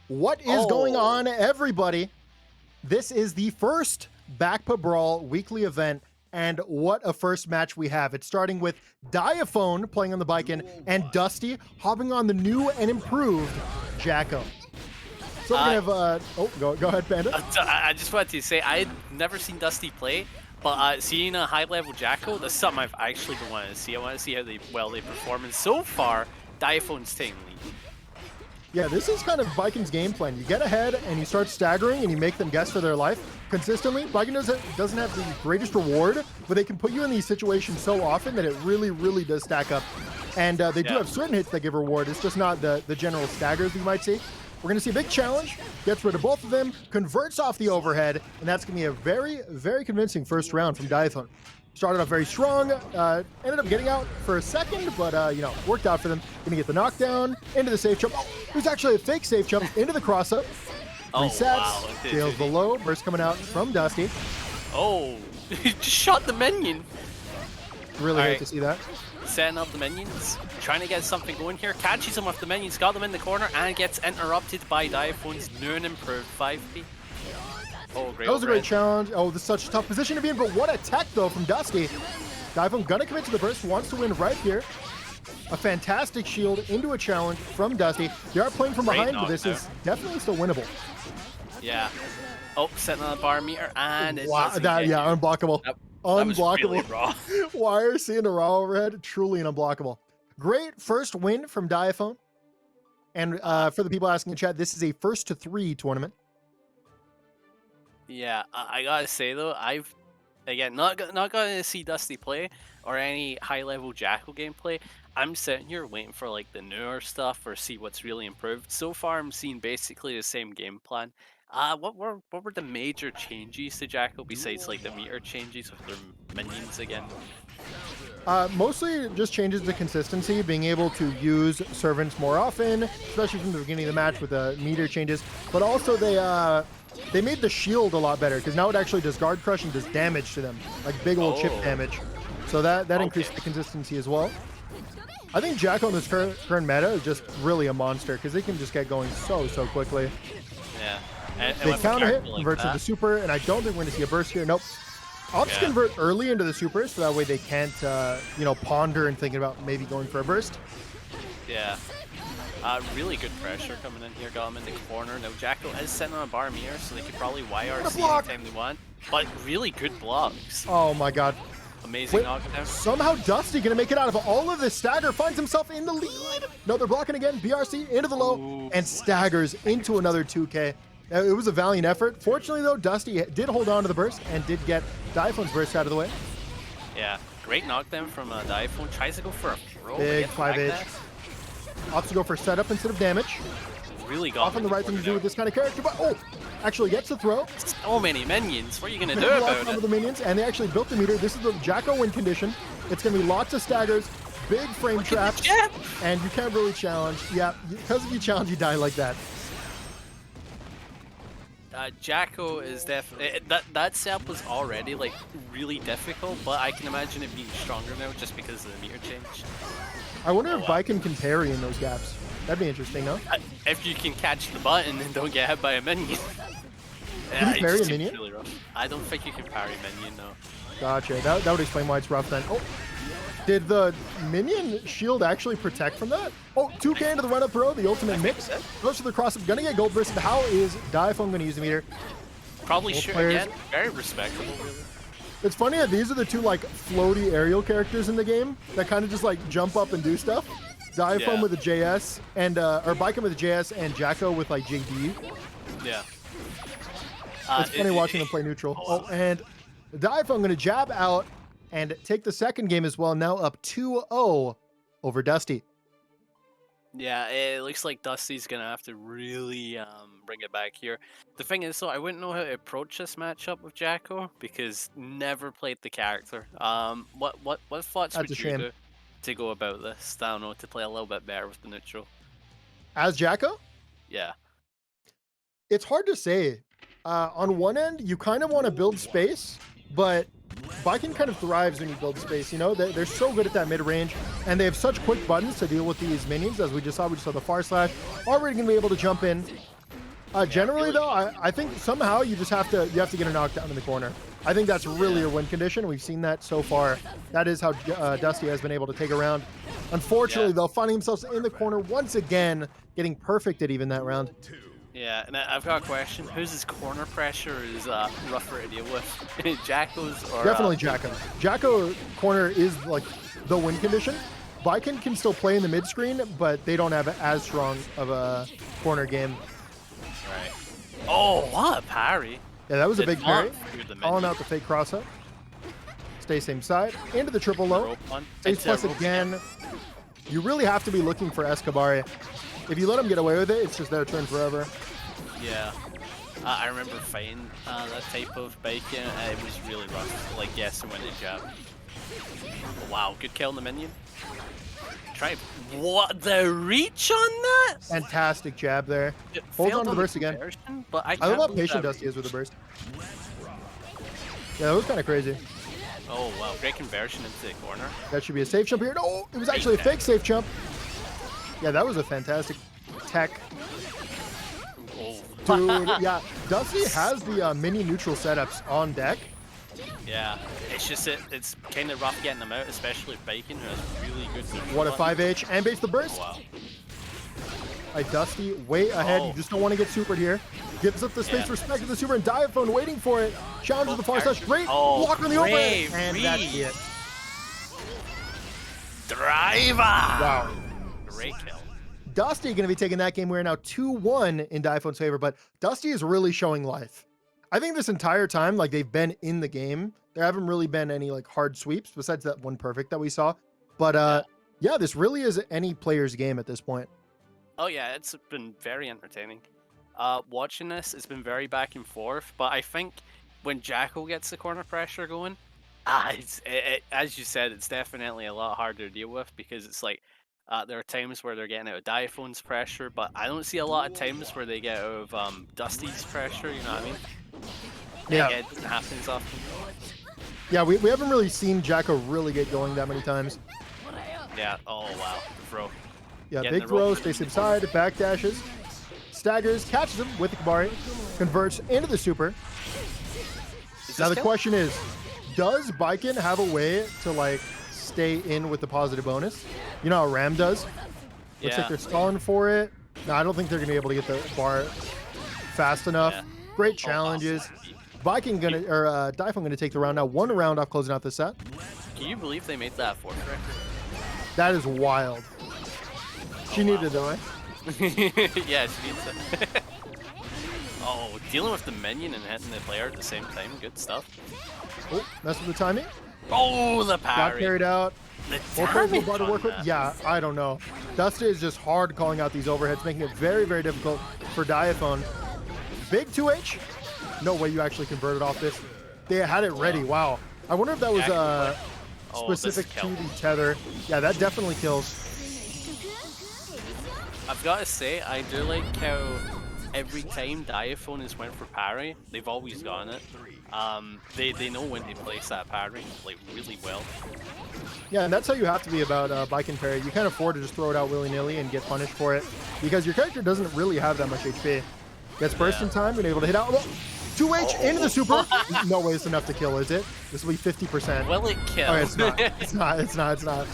What is going on, everybody? This is the first baccpaBrawl weekly event, and what a first match we have. It's starting with Diaphone playing on the Baiken and Dusty hopping on the new and improved Jacko. So we're gonna have, go ahead, Panda. I just wanted to say, I'd never seen Dusty play, but seeing a high-level Jacko, that's something I've actually been wanting to see. I want to see how they perform, and so far, Diaphone's taking the lead. Yeah, this is kind of Baiken's game plan. You get ahead and you start staggering and you make them guess for their life consistently. Baiken doesn't have the greatest reward, but they can put you in these situations so often that it really, really does stack up. And they do have certain hits that give reward. It's just not the general staggers you might see. We're going to see a big challenge, gets rid of both of them, converts off the overhead, and that's going to be a very, very convincing first round from Diaphone. Started off very strong, ended up getting out for a second, but, you know, worked out for them. Gonna get the knockdown, into the safe jump. Oh, it was actually a fake safe jump, into the cross-up. Resets, deals the low, burst coming out from Dusty. Oh, he just shot the minion. Really hate to see that. Setting up the minions, trying to get something going here. Catches him with the minions, got them in the corner, and gets interrupted by Diaphone's new and improved 5P. Oh, great. That was a great challenge. Oh, this is such a tough position to be in, but what a tech, though, from Dusty. Diaphone gonna commit to the burst, wants to win right here. A fantastic shield into a challenge from Dusty. They are playing from behind, but this is definitely still winnable. Yeah. Oh, setting on the bar meter, and it's unblockable. Unblockable. Really raw. Wire seeing a raw overhead, truly an unblockable. Great first win from Diaphone. And for the people asking in chat, this is a 1-to-3 tournament. Yeah, I gotta say though, I've not gonna see Dusty play or any high-level Jacko gameplay. I'm sitting here waiting for like the newer stuff or see what's really improved. So far, I'm seeing basically the same game plan. What were the major changes to Jacko besides like the meter changes with their minions again? Mostly just changes to consistency, being able to use servants more often, especially from the beginning of the match with the meter changes. But also they made the shield a lot better because now it actually does guard crush and does damage to them, like big old chip damage. So that increased the consistency as well. I think Jacko in this current meta is just really a monster because they can just get going so quickly. Yeah. They counter hit, converts into super, and I don't think we're going to see a burst here. Nope. Ops convert early into the super, so that way they can't, you know, ponder and thinking about maybe going for a burst. Yeah. Really good pressure coming in here. Got him in the corner. Now Jacko is sitting on a bar mirror, so they could probably YRC anytime they want. But really good blocks. Oh my god. Amazing knockdown. Somehow Dusty gonna make it out of all of this. Stagger finds himself in the lead. No, they're blocking again. BRC into the low and staggers into another 2K. It was a valiant effort. Fortunately, though, Dusty did hold on to the burst and did get Diaphone's burst out of the way. Yeah, great knockdown from Diaphone. Tries to go for a throw. Big 5H. Opts to go for setup instead of damage. Really got often the right thing to do with this kind of character, but actually gets the throw. So many minions. What are you gonna do about it? The minions, and they actually built the meter. This is the Jacko win condition. It's gonna be lots of staggers, big frame traps, and you can't really challenge. Yeah, because if you challenge, you die like that. Jacko is definitely that setup was already like really difficult, but I can imagine it being stronger now just because of the meter change. I wonder if Baiken can parry in those gaps. That'd be interesting, no? If you can catch the button and don't get hit by a minion. Can you parry a minion? Really rough. I don't think you can parry minion, no. Gotcha. That would explain why it's rough then. Oh, did the minion shield actually protect from that? Oh, 2K into the run-up throw, the ultimate mix. Goes to the cross-up, gonna get gold burst. How is Diaphone gonna use the meter? Probably should again. Very respectable, really. It's funny that these are the two like floaty aerial characters in the game that kind of just like jump up and do stuff. Diaphone with a JS and or Baiken with a JS and Jacko with like JD. Yeah. It's funny watching them play neutral. Oh, and Diaphone gonna jab out and take the second game as well. Now up 2-0 over Dusty. Yeah, it looks like Dusty's gonna have to really bring it back here. The thing is, though, I wouldn't know how to approach this matchup with Jacko because never played the character. What thoughts would you do to go about this? I don't know, to play a little bit better with the neutral. As Jacko? Yeah. It's hard to say. On one end, you kind of want to build space, but Baiken kind of thrives when you build space, you know? They're so good at that mid-range, and they have such quick buttons to deal with these minions, as we just saw. We just saw the far slash. Already going to be able to jump in. Generally really though, I think somehow you have to get a knockdown in the corner. I think that's really a win condition. We've seen that so far. That is how Dusty has been able to take a round. Unfortunately, though, finding themselves in the corner once again, getting perfected even that round. Yeah, and I've got a question. Whose corner pressure is rougher to deal with? Jacko's or Definitely Jacko. Jacko corner is like the win condition. Baiken can still play in the mid screen, but they don't have as strong of a corner game. Right. Oh, what a parry! Yeah, that was a big parry. Calling Calling out the fake cross up. Stay same side. Into the triple low. Stage plus again. You really have to be looking for Escobar. If you let him get away with it, it's just their turn forever. Yeah. I remember fighting that type of Baiken. It was really rough. Like, yes, I went in jab. Oh, wow, good kill on the minion. Try. What? The reach on that? Fantastic jab there. Hold on to the burst again. But I love how patient Dusty is with the burst. Yeah, that was kind of crazy. Oh, wow. Great conversion into the corner. That should be a safe jump here. No, it was actually a fake safe jump. Yeah, that was a fantastic tech. Oh. Dude, yeah. Dusty has the mini neutral setups on deck. Yeah, it's just it's kind of rough getting them out, especially Baiken, who has really good neutral. What a 5H and baits the burst. Oh, wow. Like Dusty, way ahead. You just don't want to get supered here. Gives up the space, respect to the super, and Diaphone waiting for it. Challenges the far slash. Great block on the overhead, and that's it. Driver. Wow. Great kill. Dusty going to be taking that game. We're now 2-1 in Diaphone's favor, but Dusty is really showing life. I think this entire time, like they've been in the game. There haven't really been any like hard sweeps besides that one perfect that we saw. But yeah, this really is any player's game at this point. Oh yeah, it's been very entertaining. Watching this, it's been very back and forth, but I think when Jacko gets the corner pressure going, as you said, it's definitely a lot harder to deal with because it's like there are times where they're getting out of Diaphone's pressure, but I don't see a lot of times where they get out of Dusty's pressure, you know what I mean? Yeah. It doesn't happen as often. Yeah, we haven't really seen Jacko really get going that many times. Yeah, oh wow, throw. Yeah, big throw, stays inside, back dashes, staggers, catches him with the Kabari, converts into the super. Now the question is, does Baiken have a way to like stay in with the positive bonus? You know how Ram does? Looks like they're stalling for it. No, I don't think they're gonna be able to get the bar fast enough. Yeah. Great challenges. Baiken gonna or Diaphone gonna take the round now. One round off closing out the set. Can you believe they made that fourth record? That is wild. She needed it though, eh? Yeah, she needs it. Oh, dealing with the minion and hitting the player at the same time. Good stuff. Oh, mess with the timing. Oh, the parry. Got carried out. The to work with. Yeah, I don't know. Dusty is just hard calling out these overheads, making it very, very difficult for Diaphone. Big 2H. No way you actually converted off this. They had it ready. Wow. I wonder if that was specific to the tether. Yeah, that definitely kills. I've got to say, I do like how every time Diaphone has went for parry, they've always gotten it. They know when to place that parry like really well. Yeah, and that's how you have to be about Baiken parry. You can't afford to just throw it out willy-nilly and get punished for it because your character doesn't really have that much HP. Gets burst in time, been able to hit out. 2H into the super. No way it's enough to kill, is it? This will be 50%. Will it kill? Oh, it's not. It's not. It's not. It's not.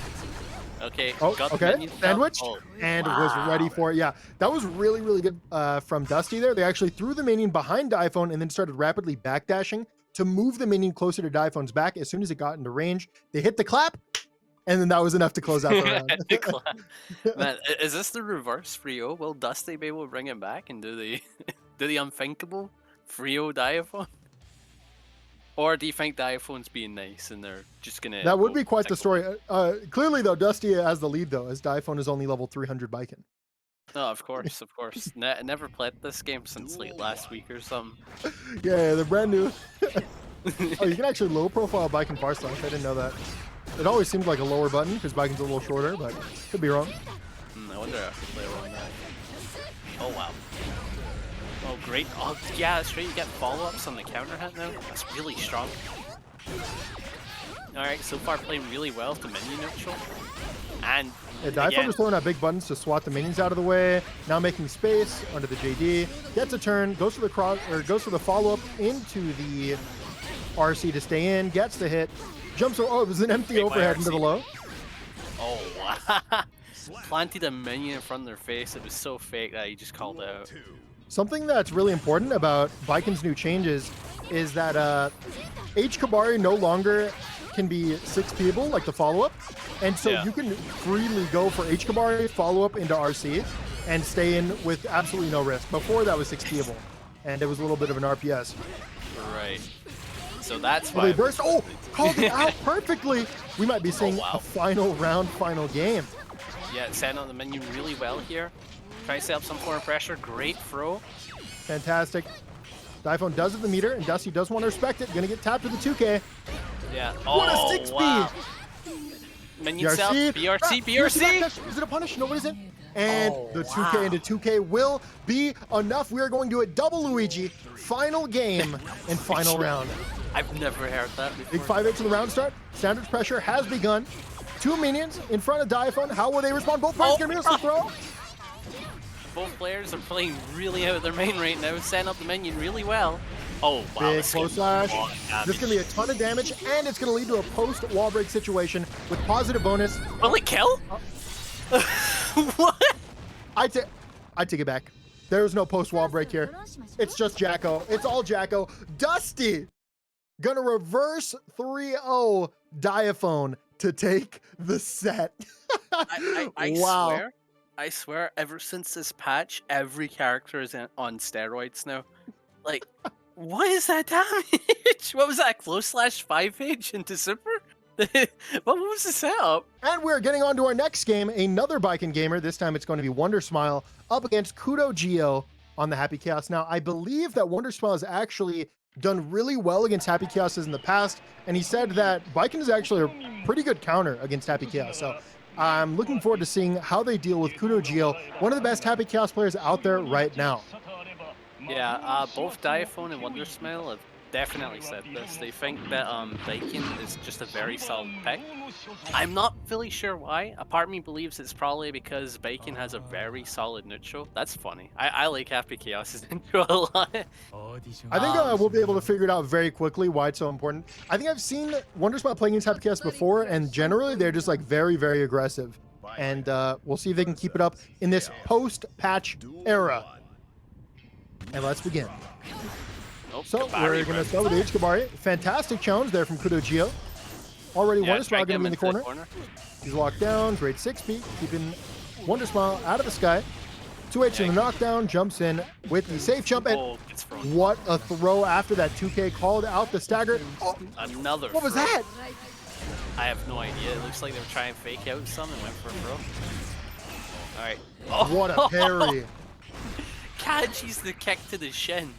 Okay. Oh, okay. Sandwiched and was ready for it. Yeah, that was really, really good from Dusty there. They actually threw the minion behind Diaphone and then started rapidly backdashing to move the minion closer to Diaphone's back. As soon as it got into range, they hit the clap, and then that was enough to close out the round. Man, is this the reverse 3-0? Will Dusty be able to bring it back and do the do the unthinkable 3-0 Diaphone? Or do you think Diaphone's being nice and they're just gonna... That would be quite the story. Clearly, though, Dusty has the lead, though, as Diaphone is only level 300 Baiken. No, of course, of course. Never played this game since like last week or something. Yeah, they're brand new. Oh, you can actually low profile Baiken far slash. I didn't know that. It always seemed like a lower button because Baiken's a little shorter, but could be wrong. I wonder if I could play around that. Oh, wow. Oh, great. Oh, yeah, that's right. You get follow-ups on the counter hit now. That's really strong. Alright, so far playing really well to minion neutral. And Diaphone is throwing out big buttons to swat the minions out of the way. Now making space under the JD. Gets a turn, goes for the cross, or goes for the follow-up into the RC to stay in. Gets the hit. Jumps. Oh, it was an empty overhead into the low. Oh wow! Planted a minion in front of their face. It was so fake that he just called it out. Something that's really important about Baiken's new changes is that H-Kabari no longer can be 6 people, like the follow-up. And so you can freely go for H-Kabari, follow-up into RC, and stay in with absolutely no risk. Before, that was 6 people, and it was a little bit of an RPS. Right. So that's why... They burst. Oh, called it out perfectly. We might be seeing a final round, final game. Yeah, setting on the minion really well here. Trying to set up some form of pressure. Great throw. Fantastic. Diaphone does it the meter, and Dusty does want to respect it. Gonna get tapped with the 2K. Yeah. What a 6B! Wow. Minion self. BRC, BRC! Is it a punish? No, what is it? And the 2K into 2K will be enough. We are going to a double Luigi. Final game and final round. I've never heard that before. Big 5-8 to the round start. Standard pressure has begun. 2 minions in front of Diaphone. How will they respond? Both players gonna miss the throw. Both players are playing really out of their main right now, setting up the minion really well. Oh, wow. Big close slash. This is going to be a ton of damage, and it's going to lead to a post-wall break situation with positive bonus. Will it kill? What? I take it back. There's no post-wall break here. It's just Jacko. It's all Jacko. Dusty going to reverse 3-0 Diaphone to take the set. I swear, ever since this patch, every character is on steroids now. Like, what is that damage? What was that? Close slash 5H into super? What was the setup? And we're getting on to our next game. Another Baiken gamer. This time it's going to be Wonder Smile up against KudoGio on the Happy Chaos. Now, I believe that Wonder Smile has actually done really well against Happy Chaoses in the past. And he said that Baiken is actually a pretty good counter against Happy Chaos. So I'm looking forward to seeing how they deal with KudoGio, one of the best Happy Chaos players out there right now. Yeah, both Diaphone and Wonder Smile have definitely said this. They think that Baiken is just a very solid pick. I'm not fully sure why. A part of me believes it's probably because Baiken has a very solid neutral. That's funny. I like Happy Chaos's neutral a lot. I think we'll be able to figure it out very quickly why it's so important. I think I've seen Wonder Smile playing against Happy Chaos before, and generally they're just like very, very aggressive. And we'll see if they can keep it up in this post-patch era. And let's begin. Oh, so we're going to start with H-Kabari. Fantastic challenge there from KudoGio. Already Wonder Smile going to be in the corner. He's locked down. Great 6B. Keeping Wonder Smile out of the sky. 2H in the knockdown. Jumps in with the safe jump. And what a throw after that 2K called out the stagger. Oh, another What was that? I have no idea. It looks like they were trying to fake out some and went for a throw. All right. Oh. What a parry. Catches the kick to the shins.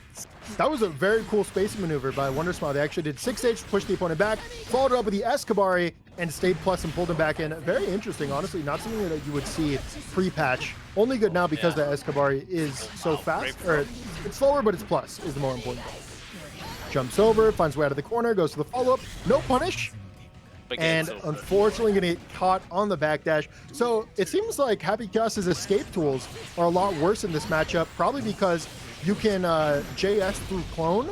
That was a very cool spacing maneuver by Wonder Smile. They actually did 6H, pushed the opponent back, followed up with the S-Kabari, and stayed plus and pulled him back in. Very interesting, honestly. Not something that you would see pre-patch. Only good now because the S-Kabari is so fast. Or it's slower, but it's plus is the more important thing. Jumps over, finds way out of the corner, goes to the follow-up. No punish. And unfortunately going to get caught on the backdash. So it seems like Happy Chaos's escape tools are a lot worse in this matchup, probably because you can JS through clone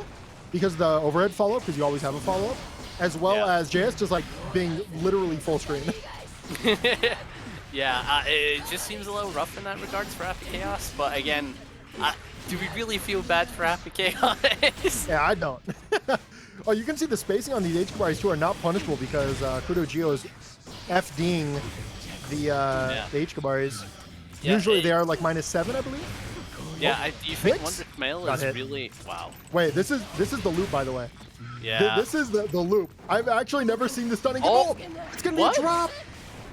because of the overhead follow-up, because you always have a follow-up, as well as JS just like being literally full screen. Yeah, it just seems a little rough in that regards for Happy Chaos, but again, do we really feel bad for Happy Chaos? Yeah, I don't. Oh, you can see the spacing on these H-Kabaris too are not punishable because KudoGio is FDing the H-Kabaris. Yeah, usually they are like -7, I believe. Yeah, do you think Wonder Smile is really... Wow. Wait, this is the loop, by the way. Yeah. This is the loop. I've actually never seen the stunning. Oh, it's going to be a drop.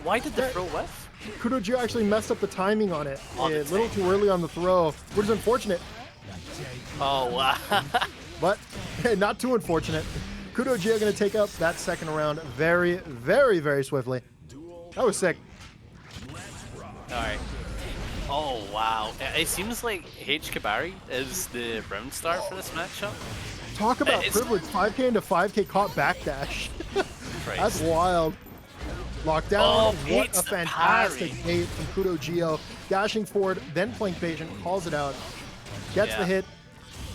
Why did the throw whiff? KudoGio actually messed up the timing on it. A little too early on the throw, which is unfortunate. Oh, wow. But hey, not too unfortunate. KudoGio going to take up that second round very, very, very swiftly. That was sick. All right. Oh, wow. It seems like H-Kabari is the round start for this matchup. Talk about privilege. 5K into 5K caught backdash. That's wild. Lockdown. Oh, What beats a the fantastic parry. bait from KudoGio. Dashing forward, then playing patient, calls it out, gets the hit.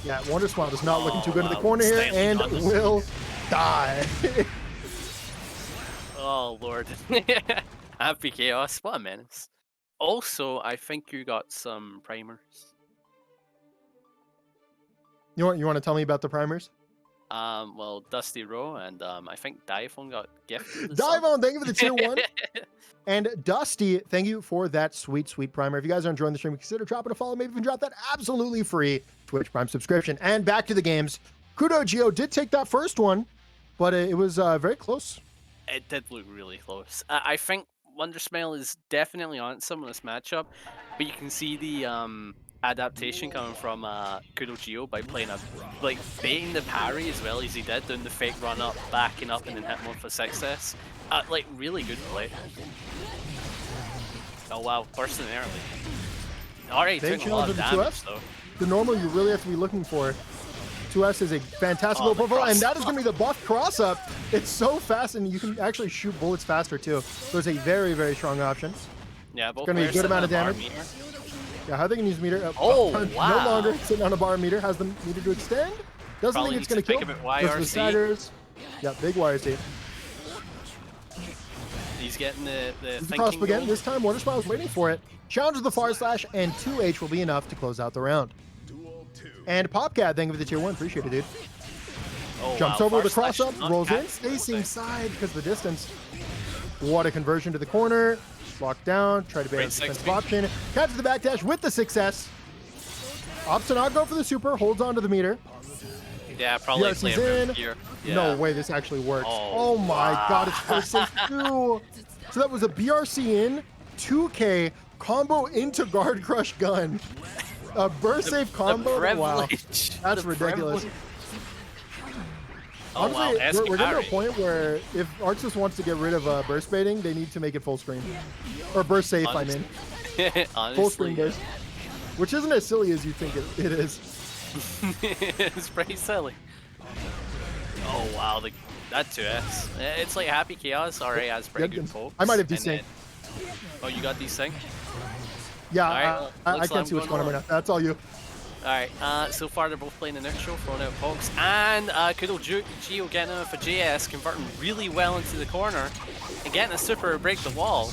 Yeah, Wonder Smile is not looking too good in the corner here, and will die. Oh, Lord. Happy Chaos. What a menace. Also, I think you got some primers. You want to tell me about the primers? Well, Dusty Row and I think Diaphone got gifted. Diaphone, thank you for the tier 1. And Dusty, thank you for that sweet, sweet primer. If you guys are enjoying the stream, consider dropping a follow. Maybe even drop that absolutely free Twitch Prime subscription. And back to the games. KudoGio did take that first one, but it was very close. It did look really close. I think Wonder Smile is definitely on some of this matchup, but you can see the adaptation coming from KudoGio by playing baiting the parry as well as he did, doing the fake run up, backing up, and then hitting one for success. Like really good play. Oh wow, bursting early. Alright, taking a lot of damage though. The normal you really have to be looking for. 2S is a fantastic little profile, and that is going to be the buff cross up. It's so fast, and you can actually shoot bullets faster too. So it's a very, very strong option. Yeah, both going to be a good amount of damage. Yeah, how they can use meter. Oh, wow. No longer sitting on a bar meter. Has the meter to extend. Doesn't think it's going to kill. YRC. Staggers. Yeah, big YRC. He's getting the cusp again. This time, Wonder Smile is waiting for it. Challenges the far slash, and 2H will be enough to close out the round. And Popcat, thank you for the tier 1. Appreciate it, dude. Oh, Jumps wow. over the cross up, rolls in, spacing spacing side because of the distance. What a conversion to the corner. Lock down, try to bait a defensive option. Catches the backdash with the success. Opts to not go for the super, holds on to the meter. Yeah, probably play in. Here. Yeah. No way this actually works. Oh my god, it's first safe too. So that was a BRC in, 2K, combo into guard crush gun. A burst safe combo? Wow. That's ridiculous. Honestly, we're getting to a point where if Arxis wants to get rid of burst baiting, they need to make it full screen. Or burst safe, Honestly. I mean. Full screen burst. Which isn't as silly as you think it is. It's pretty silly. Oh wow, that 2S. It's like Happy Chaos already has pretty good folks. I might have desync. Oh, you got desync? Yeah, I can't see what's going on right now. That's all you. Alright, so far they're both playing the neutral, throwing out Fox, and KudoGio getting him for JS, converting really well into the corner, and getting a super break the wall.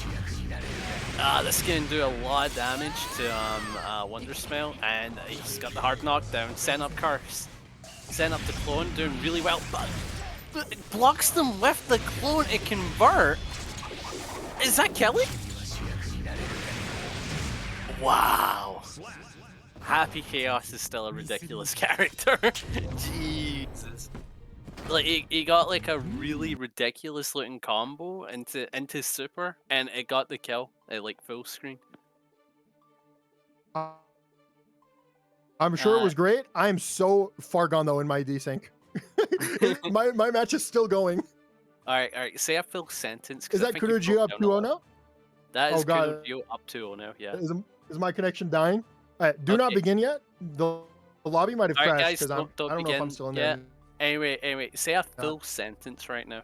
This can do a lot of damage to Wonder Smile, and he's got the hard knockdown, setting up Curse, setting up the clone, doing really well, but it blocks them with the clone to convert. Is that killing? Wow. Happy Chaos is still a ridiculous character. Jesus. Like he got like a really ridiculous looking combo into super, and it got the kill at like full screen. I'm sure it was great. I'm so far gone though in my desync. my match is still going. Alright, say a full sentence. Is that KudoGio up 2-0 now? That is KudoGio up 2-0 now, yeah. Is my connection dying? Alright, do not begin yet. The lobby might have crashed because I don't know if I'm still in there. Anyway, say a full sentence right now.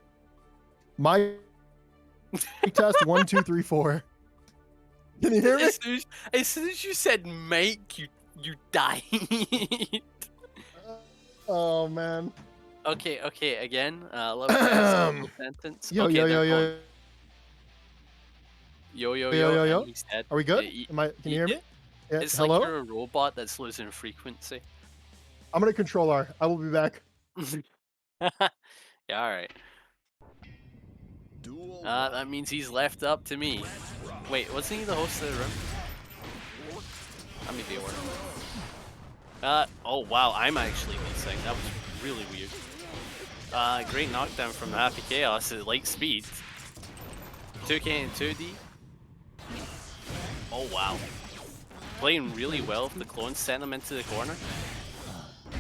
My test 1, 2, 3, 4. Can you hear me? As soon as you said Mike, you died. Oh man. Okay, again. Let me sentence. Yo. He's dead. Are we good? Can you hear me? Yeah, it's hello? like you're a robot that's losing frequency. I'm gonna control R. I will be back. Yeah, alright. That means he's left up to me. Wait, wasn't he the host of the room? Let me be aware. Oh wow, I'm actually missing. That was really weird. Great knockdown from Happy Chaos at light speed. 2K and 2D. Oh wow. Playing really well with the clones, sending them into the corner.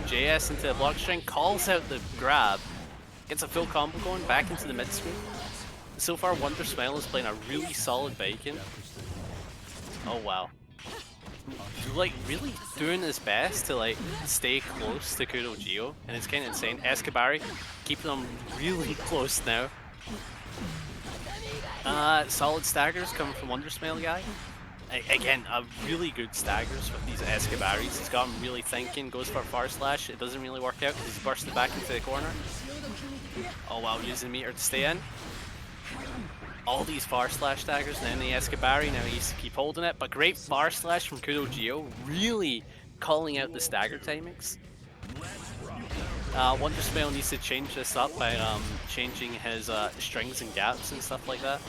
JS into the block string, calls out the grab, gets a full combo going, back into the mid screen. So far, Wonder Smile is playing a really solid Baiken. Oh wow. Like, really doing his best to like stay close to KudoGio, and it's kind of insane. Escabari keeping them really close now. Solid staggers coming from Wondersmile guy. Again, really good staggers with these Escobaris. He's got him really thinking, goes for a far slash. It doesn't really work out because he's bursted back into the corner. Oh wow, using meter to stay in. All these far slash daggers, and then the Escobari, now he needs to keep holding it. But great far slash from KudoGio, really calling out the stagger timings. Wondersmile needs to change this up by changing his strings and gaps and stuff like that.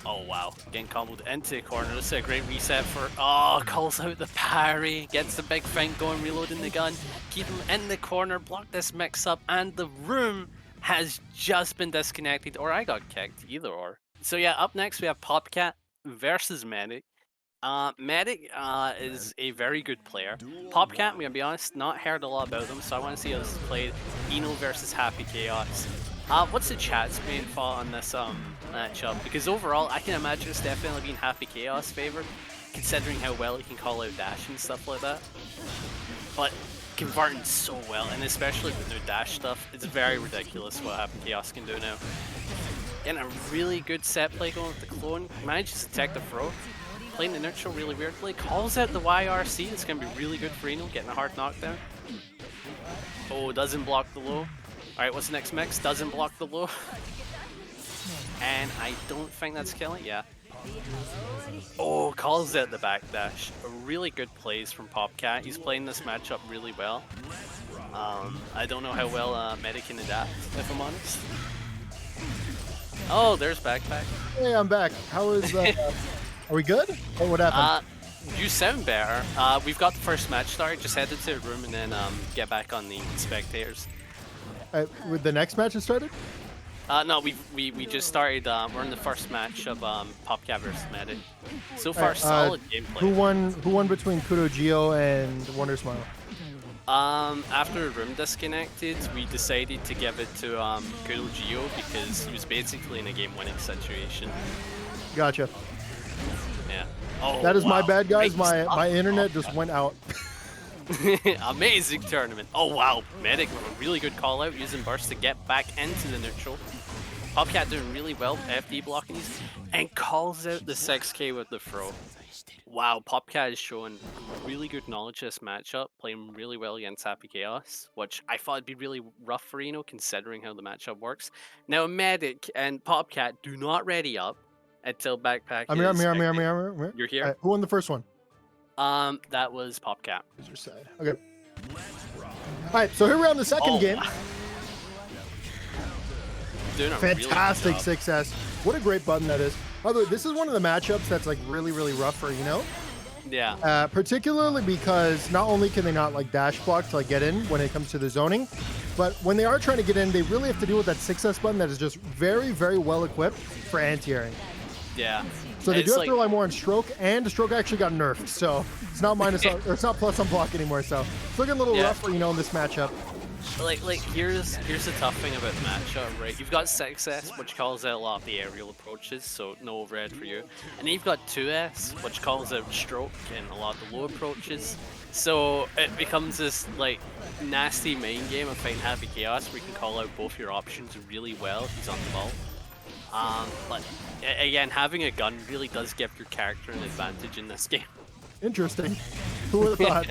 Oh wow, getting comboed into the corner. This is a great reset for, oh, calls out the parry, gets the big feint going, reloading the gun, keep him in the corner, block this mix up, and the room has just been disconnected, or I got kicked, either or. So yeah, up next we have Popcat versus Medic. Medic is a very good player. Popcat, I'm gonna be honest, not heard a lot about them, so I want to see us play Eno versus Happy Chaos. What's the chat's main thought on this matchup? Because overall, I can imagine it's definitely being Happy Chaos favored, considering how well he can call out dash and stuff like that. But converting so well, and especially with new dash stuff, it's very ridiculous what Happy Chaos can do now. Getting a really good set play going with the clone, manages to tech the throw, playing the neutral really weirdly, calls out the YRC, it's going to be really good for Eno, getting a hard knockdown. Oh, doesn't block the low. Alright, what's the next mix? Doesn't block the low. And I don't think that's killing, yeah. Oh, calls out the backdash. Really good plays from Popcat. He's playing this matchup really well. I don't know how well Medic can adapt, if I'm honest. Oh, there's baccpack. Hey, I'm back. How is are we good? Oh, what happened? You sound better. We've got the first match started. Just head into the room and then get back on the spectators. With the next match has started? No, we just started. We're in the first match of Popcat versus Medic. So far, solid gameplay. Who won between KudoGio and Wondersmile? After Room disconnected, we decided to give it to KudoGio because he was basically in a game-winning situation. Gotcha. Yeah. Oh, that is wow. my bad, guys. My internet just went out. Amazing tournament. Oh wow, Medic with a really good call out using burst to get back into the neutral. Popcat doing really well, FD blocking these, and calls out the 6k with the throw. Wow, Popcat is showing really good knowledge of this matchup, playing really well against Happy Chaos, which I thought would be really rough for Eno considering how the matchup works. Now Medic and Popcat do not ready up until backpack. I'm here. You're here? Right, who won the first one? That was Popcat. Okay. Alright, so here we're on the second game. Doing a fantastic really success. What a great button that is. By the way, this is one of the matchups that's like really rough for Eno. Yeah. Particularly because not only can they not like dash block to like get in when it comes to the zoning, but when they are trying to get in, they really have to deal with that 6S button that is just very well equipped for anti-airing. Yeah. So they do have to rely more on stroke, and stroke actually got nerfed, so it's not minus or it's not plus on block anymore. So it's looking a little rough for in this matchup. Like here's the tough thing about the matchup, right? You've got 6S, which calls out a lot of the aerial approaches, so no overhead for you. And then you've got 2S, which calls out stroke and a lot of the low approaches. So it becomes this like nasty main game of fighting Happy Chaos where you can call out both your options really well if he's on the ball. But again, having a gun really does give your character an advantage in this game. Interesting. Who would have thought?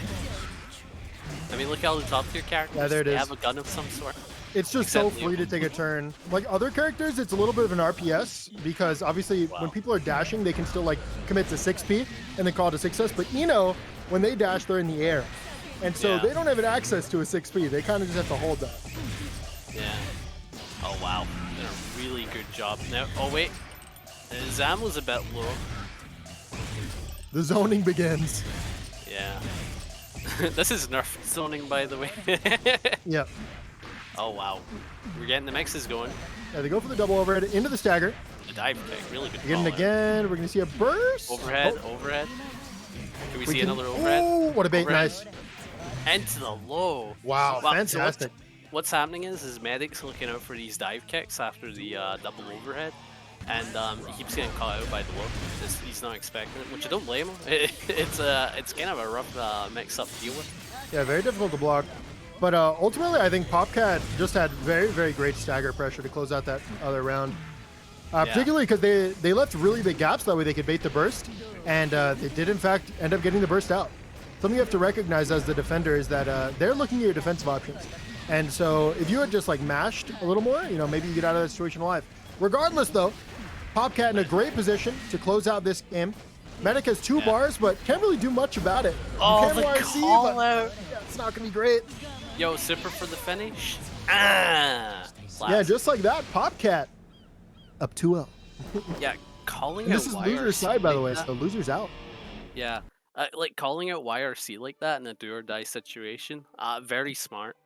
I mean, look at all the top tier characters. Yeah, there it is. They have a gun of some sort. It's just so free to take a turn. Like other characters, it's a little bit of an RPS because obviously when people are dashing, they can still like commit to 6P and then call it a 6S. But Eno, when they dash, they're in the air. And so they don't have an access to a 6P. They kind of just have to hold that. Yeah. Oh, wow. Did a really good job. Now, oh, wait. Zam was a bit low. The zoning begins. Yeah. This is nerf zoning, by the way. Yep. Oh, wow. We're getting the mixes going. Yeah, they go for the double overhead into the stagger. The dive kick, really good. Again. We're going to see a burst. Overhead. Can we see another overhead? Oh, what a bait. Nice. Into the low. Wow, fantastic. So what's happening is Medic's looking out for these dive kicks after the double overhead. And he keeps getting caught out by the low. He's not expecting it, which I don't blame him. It's kind of a rough mix-up to deal with. Yeah, very difficult to block. But ultimately, I think Popcat just had very great stagger pressure to close out that other round. Particularly because they left really big gaps, that way they could bait the burst, and they did in fact end up getting the burst out. Something you have to recognize as the defender is that they're looking at your defensive options. And so if you had just like mashed a little more, you know, maybe you get out of that situation alive. Regardless though, Popcat in a great position to close out this game. Medic has 2 bars, but can't really do much about it. Oh, you the can call but out. yeah, it's not gonna be great. Yo, Super for the finish. Ah. Yeah, just like that, Popcat up 2-0. Yeah, calling And out this is YRC loser's side, by the way, that. so loser's out. Yeah, like calling out YRC like that in a do or die situation. Very smart.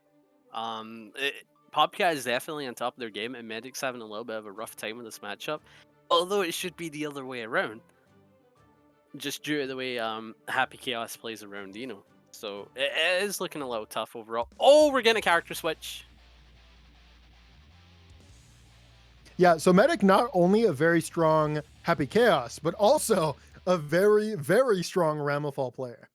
Popcat is definitely on top of their game, and Medic's having a little bit of a rough time in this matchup. Although it should be the other way around, just due to the way Happy Chaos plays around Dino. So it is looking a little tough overall. Oh, we're getting a character switch. Yeah, so Medic not only a very strong Happy Chaos, but also a very, very strong Ramifal player.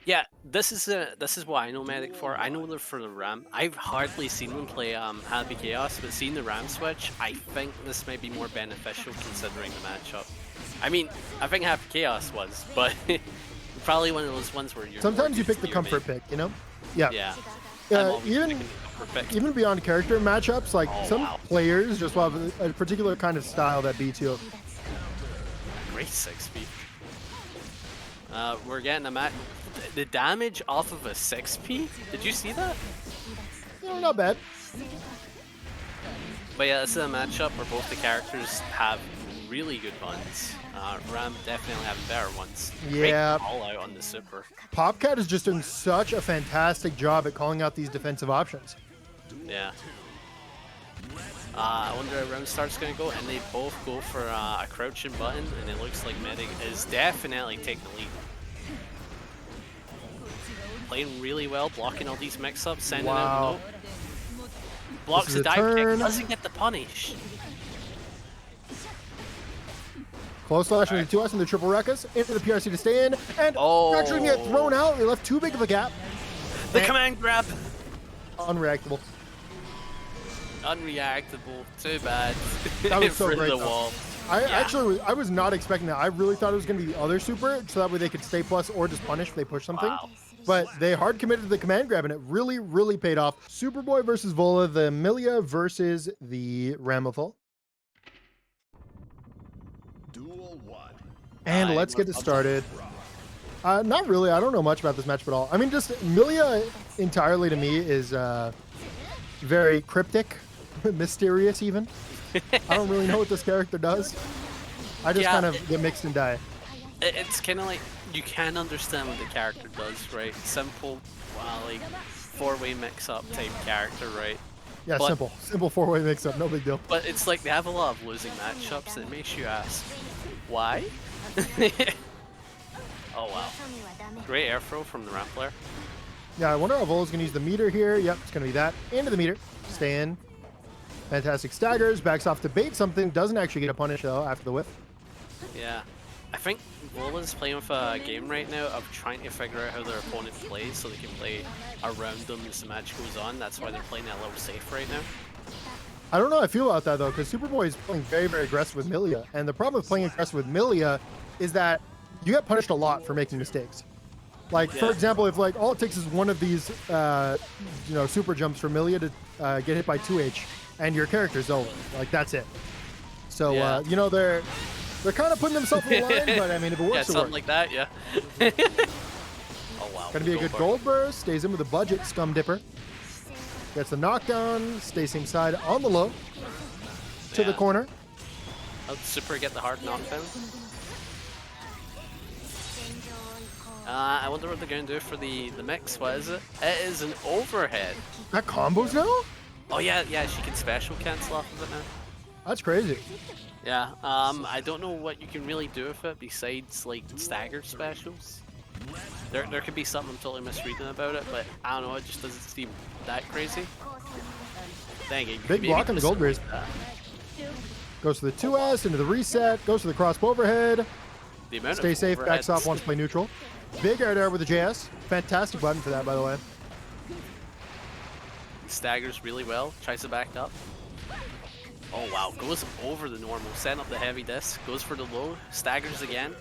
Yeah, this is what I know Medic for. I know they're for the Ram. I've hardly seen them play Happy Chaos, but seeing the Ram switch, I think this might be more beneficial considering the matchup. I mean, I think Happy Chaos was, but probably one of those ones where you're sometimes you pick the comfort pick, you know? Yeah. Yeah. Even beyond character matchups, like players just will have a particular kind of style that beats you. Great 6P. We're getting a match. The damage off of a 6P? Did you see that? No, not bad. But yeah, this is a matchup where both the characters have really good buns. Ram definitely have better ones. Yeah. Great call out on the Super. Popcat is just doing such a fantastic job at calling out these defensive options. Yeah. I wonder how round start's gonna go, and they both go for a crouching button, and it looks like Medic is definitely taking the lead. Playing really well, blocking all these mix-ups, sending out low. Blocks the dive kick, doesn't get the punish. Close slash into the 2S and the triple Rekkas into the PRC to stay in, and actually get thrown out. They left too big of a gap. The command grab. Unreactable. Unreactable. Too bad. That was so great. The wall. I was not expecting that. I really thought it was going to be the other super, so that way they could stay plus or just punish if they push something. Wow. But they hard committed to the command grab, and it really, really paid off. Superboy versus Vola, the Millia versus the Ramifal. And let's get it started. Not really. I don't know much about this matchup at all. I mean, just Millia entirely to me is very cryptic, mysterious even. I don't really know what this character does. I just kind of get mixed and die. It's kind of like you can understand what the character does, right? Simple, like 4-way mix-up type character, right? Yeah, but, simple 4-way mix-up, no big deal. But it's like they have a lot of losing matchups, and it makes you ask, why? Oh wow, great air throw from the ramp player. Yeah, I wonder how Vola's gonna use the meter here. Yep, it's gonna be that into the meter. Stay in. Fantastic staggers, backs off to bait something. Doesn't actually get a punish though after the whip. Yeah, I think Vola's playing with a game right now of trying to figure out how their opponent plays so they can play around them as the match goes on. That's why they're playing that a little safe right now. I don't know how I feel about that though, because Superboy is playing very, very aggressive with Millia, and the problem with playing aggressive with Millia is that you get punished a lot for making mistakes. Like, for example, if like all it takes is one of these, super jumps for Millia to get hit by 2H, and your character's over. Like, that's it. So, they're kind of putting themselves in line, but I mean, if it works, something like that, yeah. Oh wow. Gonna be a good gold burst. Stays in with a budget scum dipper. Gets the knockdown. Stays same side on the low to the corner. I'll Super get the hard knockdown. I wonder what they're going to do for the mix. What is it? It is an overhead. That combos now? Oh yeah, she can special cancel off of it now. That's crazy. Yeah, I don't know what you can really do with it besides like staggered specials. There could be something I'm totally misreading about it, but I don't know, it just doesn't seem that crazy. Dang it. Big block on the gold burst. Goes to the 2S, into the reset, goes to the cross overhead. Stay safe, backs off, wants to play neutral. Big air there with the JS. Fantastic button for that, by the way. Staggers really well, tries to back up. Oh wow, goes over the normal, setting up the heavy disc, goes for the low, staggers again.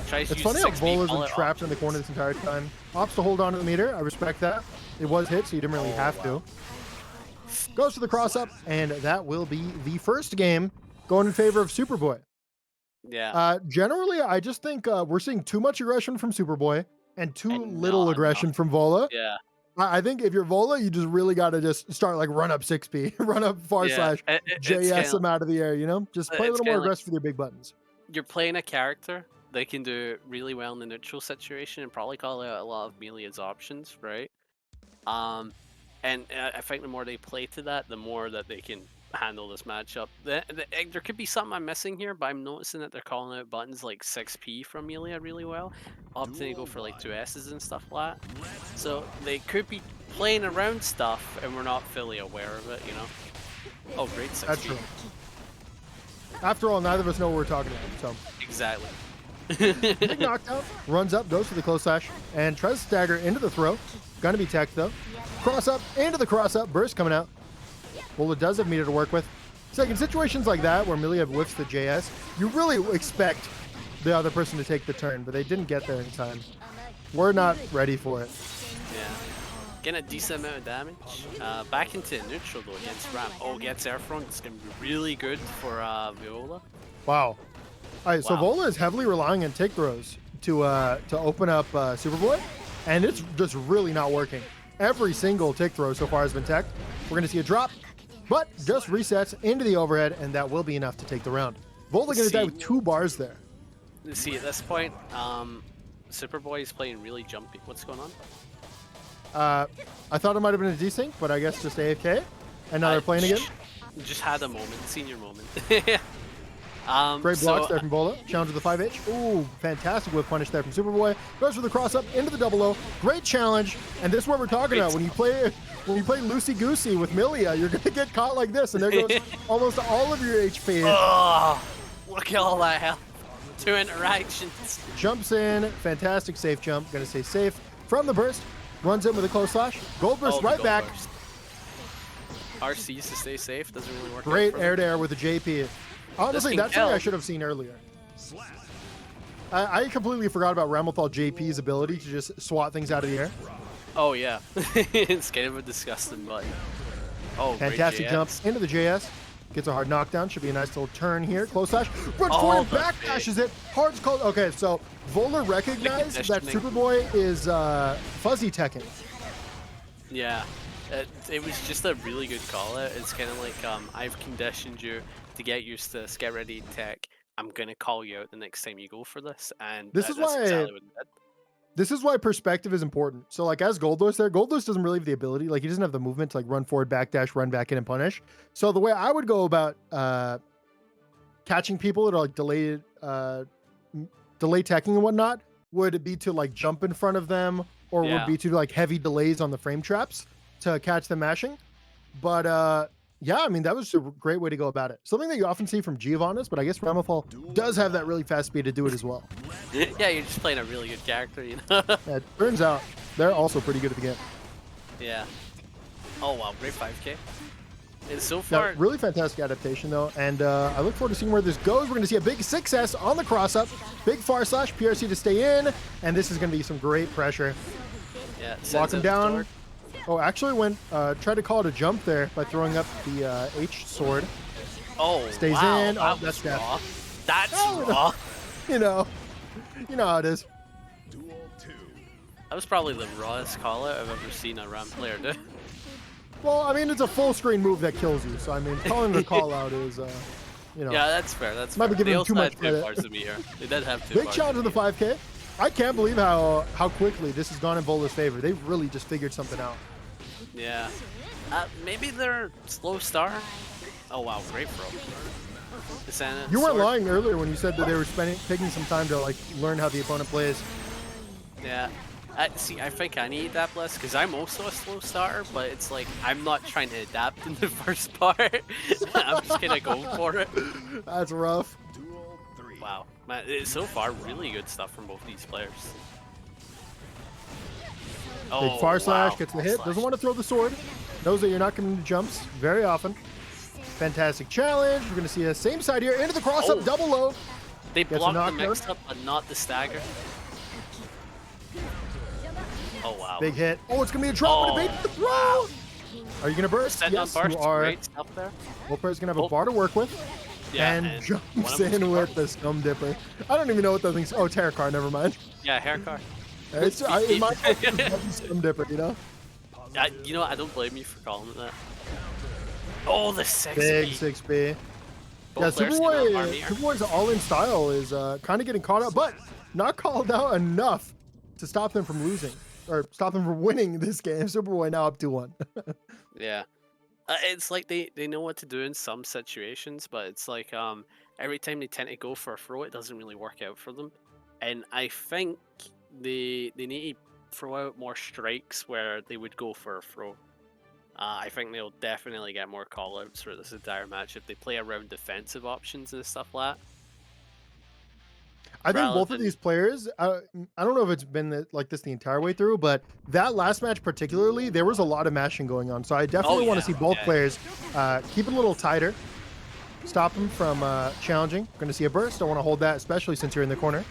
Tries to It's use funny how 6B Vola's been bullet trapped in the corner this entire time. Opts to hold on to the meter. I respect that. It was hit, so you didn't really have to. Goes for the cross up, and that will be the first game going in favor of Superboy. Yeah. Generally, I just think we're seeing too much aggression from Superboy and too And little not aggression enough. from Vola. Yeah. I think if you're Vola, you just really got to just start like run up 6B, run up far slash, It's JS kinda, them out of the air, you know? Just play a it's little more kinda like aggressive with your big buttons. you're playing a character they can do really well in the neutral situation and probably call out a lot of Millia's options, right? And I think the more they play to that, the more that they can handle this matchup. There could be something I'm missing here, but I'm noticing that they're calling out buttons like 6P from Millia really well. Often they go for like 2S's and stuff like that. So they could be playing around stuff and we're not fully aware of it, you know? Oh, great 6P. That's true. After all, neither of us know what we're talking about, so. Exactly. Big knockdown, runs up, goes for the close slash, and tries to stagger into the throw. Gonna be tech though. Cross up, into the cross up, burst coming out. Vola does have meter to work with. It's like in situations like that where Millia whiffs the JS, you really expect the other person to take the turn, but they didn't get there in time. We're not ready for it. Yeah. Getting a decent amount of damage. Back into neutral though against Ram. Oh, gets air front. It's going to be really good for Vola. Wow. All right, so Wow. Vola is heavily relying on take throws to open up Superboy, and it's just really not working. Every single tick throw so far has been teched. We're going to see a drop, but just resets into the overhead, and that will be enough to take the round. Vola going to die with 2 bars there. See, at this point, Superboy is playing really jumpy. What's going on? I thought it might have been a desync, but I guess just AFK. And now they're playing again. Just had a moment, senior moment. Great blocks there from Vola. Challenge with the 5H. Ooh, fantastic whip punish there from Superboy. Goes for the cross up into the double O. Great challenge. And this is what we're talking about. When you play loosey goosey with Millia, you're gonna get caught like this, and there goes almost all of your HP. Oh, look at all that health. 2 interactions. Jumps in, fantastic safe jump. Gonna stay safe from the burst. Runs in with a close slash. Gold burst right gold back. burst. RCs to stay safe doesn't really work. Great out air to air with the JP. Honestly, that's something I should have seen earlier. I completely forgot about Ramlethal JP's ability to just swat things out of the air. Oh yeah, it's kind of a disgusting button. Oh, Fantastic jump into the JS. Gets a hard knockdown. Should be a nice little turn here. Close slash. Runs forward and back dashes it. Hard's called. Okay, so Vola recognized that Superboy is fuzzy teching. Yeah, it was just a really good call out. It's kind of like I've conditioned you to get used to this, get ready to tech. I'm gonna call you out the next time you go for this, and that's exactly what it did. This is why perspective is important. So like as Goldless there, Goldless doesn't really have the ability, like he doesn't have the movement to like run forward, backdash, run back in and punish. So the way I would go about catching people that are like delay teching and whatnot would be to like jump in front of them, or would be to do like heavy delays on the frame traps to catch them mashing. But yeah, I mean, that was a great way to go about it. Something that you often see from Giovanna's, but I guess Ramlethal does have that really fast speed to do it as well. Yeah, you're just playing a really good character, you know? Yeah, it turns out they're also pretty good at the game. Yeah. Oh, wow, great 5K. And so far... Yeah, really fantastic adaptation, though, and I look forward to seeing where this goes. We're going to see a big 6S on the cross-up, big far slash, PRC to stay in, and this is going to be some great pressure. Yeah, lock him down. Oh, actually went, tried to call it a jump there by throwing up the H sword. Oh, stays wow, in. Oh, that's death. raw. That's raw. You know how it is. That was probably the rawest call out I've ever seen a Ram player do. Well, I mean, it's a full screen move that kills you. So, I mean, calling the call out is, you know. Yeah, that's fair. That's might fair. be giving them too much credit. Bars of meter. They did have 2 Big bars challenge in the 5K. I can't believe how quickly this has gone in Vola's favor. They've really just figured something out. Yeah. Maybe they're slow start. Oh wow, great throw. You weren't lying earlier when you said that they were taking some time to like learn how the opponent plays. Yeah. See, I think I need that less because I'm also a slow starter, but it's like I'm not trying to adapt in the first part. I'm just gonna go for it. That's rough. Wow, man, so far really good stuff from both these players. Big far slash, wow. gets the hit, doesn't want to throw the sword, knows that you're not coming to jumps very often. Fantastic challenge. We're going to see a same side here. Into the cross-up, double low. They Gets a blocked the knockdown. mix-up, but not the stagger. Oh, wow. Big hit. Oh, it's going to be a drop and a bait to the throw. Are you going to burst? Send Yes, on burst. you are. Great stuff there. Wolper is going to have a bar to work with. Yeah, and jumps one of them's in with Spark. the Scum Dipper. I don't even know what that thing's. Oh, Terror Car, never mind. Yeah, hair car. It's, in my it's Scum Dipper, you know? You know, I don't blame you for calling it that. Oh, the 6B. Big 6B. Yeah, Both players came out of our meter. Superboy's all-in style is kind of getting caught up, but not called out enough to stop them from losing, or stop them from winning this game. Superboy now up 2-1. Yeah. It's like they know what to do in some situations, but it's like every time they tend to go for a throw, it doesn't really work out for them. And I think they need to throw out more strikes where they would go for a throw. I think they'll definitely get more call-outs for this entire match if they play around defensive options and stuff like that. I think both of these players, I don't know if it's been like this the entire way through, but that last match particularly, there was a lot of mashing going on. So I definitely want to see both players keep it a little tighter, stop them from challenging. Going to see a burst. Don't want to hold that, especially since you're in the corner.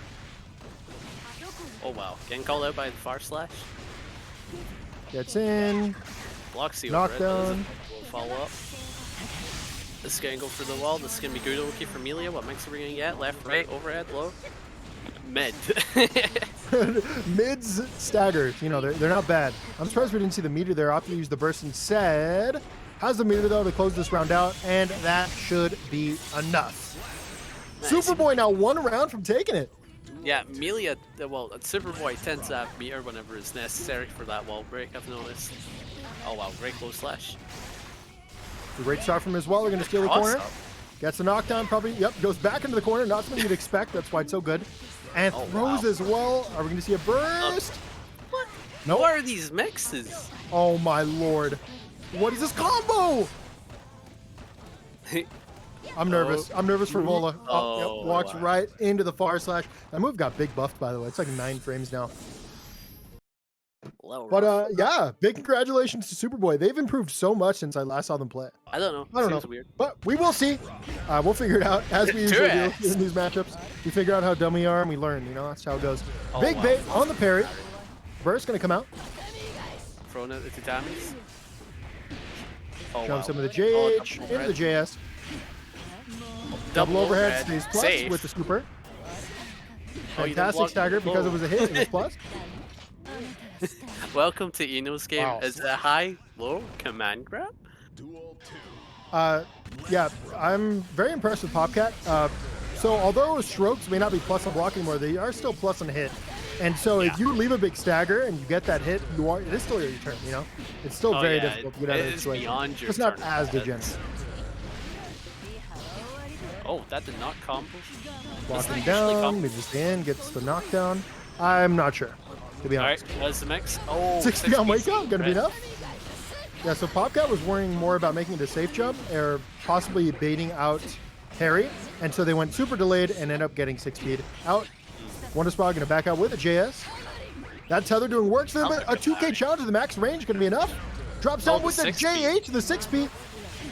Oh wow, getting called out by the far slash. Gets in. Blocks the knockdown. We'll follow up. This is going to go for the wall. This is going to be GGST for Millia. What mix are we going to get? Left, right, overhead, low? Mid. Mids stagger. You know, they're not bad. I'm surprised we didn't see the meter there. Opted to use the burst instead. Has the meter, though, to close this round out, and that should be enough. Nice. Superboy now 1 round from taking it. Yeah, Millia, well, Superboy tends to have meter whenever it's necessary for that wall break, I've noticed. Oh wow, great close slash. Great start from him as well. We're going to steal the corner. Gets a knockdown, probably. Yep, goes back into the corner. Not something you'd expect. That's why it's so good. And throws as well. Are we going to see a burst? What? No. What are these mixes? Oh my lord. What is this combo? I'm nervous. I'm nervous for Vola. Oh, yep, walks right into the far slash. That move got big buffed, by the way. It's like 9 frames now. But yeah, big congratulations to Superboy. They've improved so much since I last saw them play. I don't know. I don't know. Weird. But we will see. We'll figure it out as we usually do in these matchups. We figure out how dumb we are and we learn. You know, that's how it goes. Big bait on the parry. Burst gonna come out. Throwing out the tatamis. Jumps into the JH, into the JS. Double overhead, stays plus safe with the super. Fantastic stagger because it was a hit and it's plus. Welcome to Eno's game. Wow. Is it a high, low command grab? Yeah, I'm very impressed with Popcat. So although strokes may not be plus on block anymore, they are still plus on hit. And so if you leave a big stagger and you get that hit, it is still your turn, you know? It's still very difficult to get out of the situation. It's not as degenerate. Oh, that did not combo. Blocking down, moves in, gets the knockdown. I'm not sure, to be honest. Alright, what's the mix? Oh, 60 on wake up, gonna be enough? Yeah, so Popcat was worrying more about making it a safe jump or possibly baiting out Harry. And so they went super delayed and ended up getting 6 speed out. Wonder Spot gonna back out with a JS. That tether doing work for them, but a 2K challenge to the max range gonna be enough. Drops down with the JH, the 6 speed.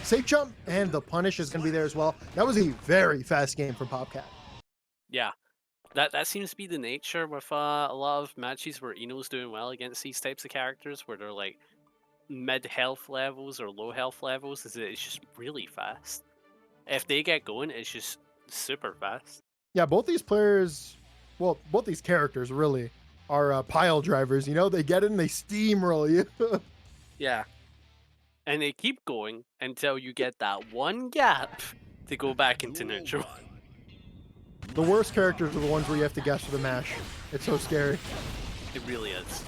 Safe jump, and the punish is gonna be there as well. That was a very fast game for Popcat. Yeah. That seems to be the nature with a lot of matches where Eno's doing well against these types of characters where they're like mid health levels or low health levels, is it's just really fast. If they get going, it's just super fast. Yeah, both these players, well, both these characters really are pile drivers, you know? They get in, they steamroll you. Yeah. And they keep going until you get that one gap to go back into neutral. The worst characters are the ones where you have to guess for the mash. It's so scary. It really is.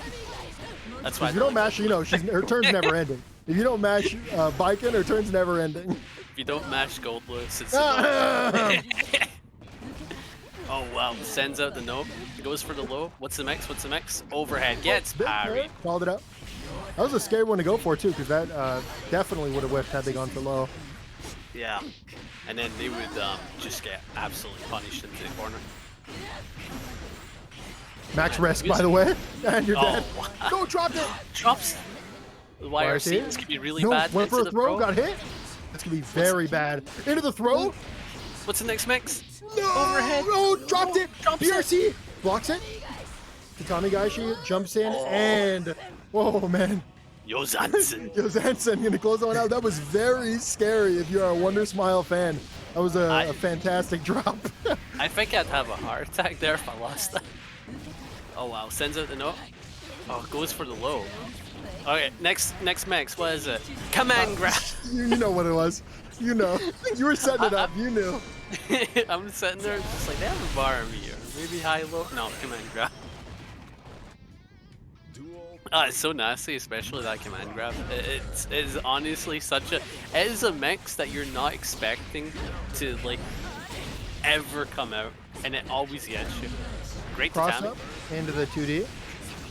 That's why if you don't mash, you know, her turn's never ending. If you don't mash Baiken, her turn's never ending. If you don't mash Goldless, it's Oh wow, sends out the note. Goes for the low. What's the mix? What's the mix? Overhead gets parried. Called it out. That was a scary one to go for too, because that definitely would have whiffed had they gone for low. Yeah, and then they would just get absolutely punished into the corner. Max rest, by the way, and you're dead. Wow. No, dropped it. Drops. The YRC. This could be really bad. Went for a throw, got hit. It's gonna be very bad. Into the throw. What's the next mix? No! Overhead. Oh, dropped it. Drops PRC blocks it. Tatami Gaishi jumps in and whoa, man. Yo Zansen. Yo, Zansen gonna close that one out. That was very scary if you're a Wonder Smile fan. That was a fantastic drop. I think I'd have a heart attack there if I lost that. Oh wow, sends out the note. Oh, goes for the low. Okay, next mix, what is it? Command grab. You know what it was. You know. You were setting it up. You knew. I'm sitting there just like, they have a bar on me here. Maybe high, low. No, command grab. It's so nasty, especially that command grab. It is honestly such a... It is a mix that you're not expecting to, like, ever come out. And it always gets you. Great Cross Tatami. up into the 2D.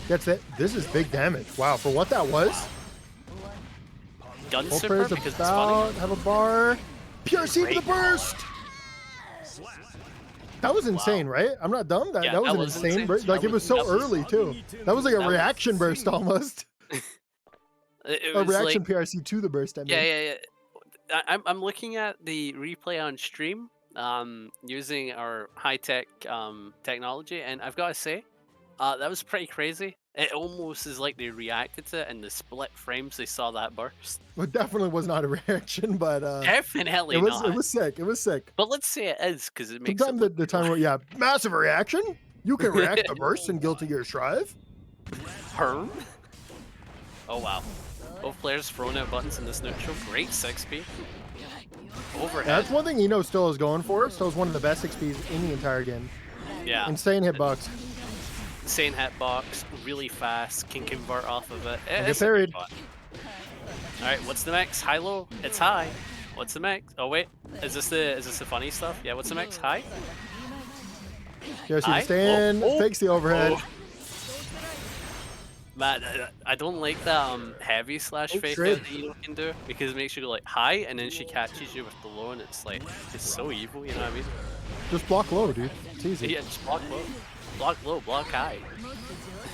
Gets it. This is big damage. Wow, for what that was. Gun Both super players because it's about funny. have a bar. PRC to the Great. burst. That was insane, right? I'm not dumb. Yeah, That was that an was insane insane. burst. Like, it was so That was- early, too. That was like a That was- reaction burst almost. It A was reaction like, PRC to the burst, I mean. yeah. I'm looking at the replay on stream using our high-tech technology, and I've got to say, that was pretty crazy. It almost is like they reacted to it in the split frames they saw that burst. Well, it definitely was not a reaction, but Definitely it was not. it was sick. It was sick. But let's say it is, because it makes Sometimes it the time where, yeah, massive reaction. You can react to burst in Guilty Gear Strive. Herm. Oh wow. Both players throwing out buttons in this neutral. Great 6P. Overhead. That's one thing Eno still is going for. Still is one of the best 6Ps in the entire game. Yeah. Insane hitbox. Insane hitbox, really fast, can convert off of it. Get It's a parried. good one. Alright, what's the mix? High low? It's high. What's the mix? Oh wait, is this the funny stuff? Yeah, what's the mix? High? PRC High? to stay in, Oh, oh, fakes the overhead. oh. Matt, I don't like that heavy slash fake straight. out that you can do, because it makes you go like high and then she catches you with the low and it's like, it's so evil, you know what I mean? Just block low, dude. It's easy. Yeah, just block low. Block low, block high.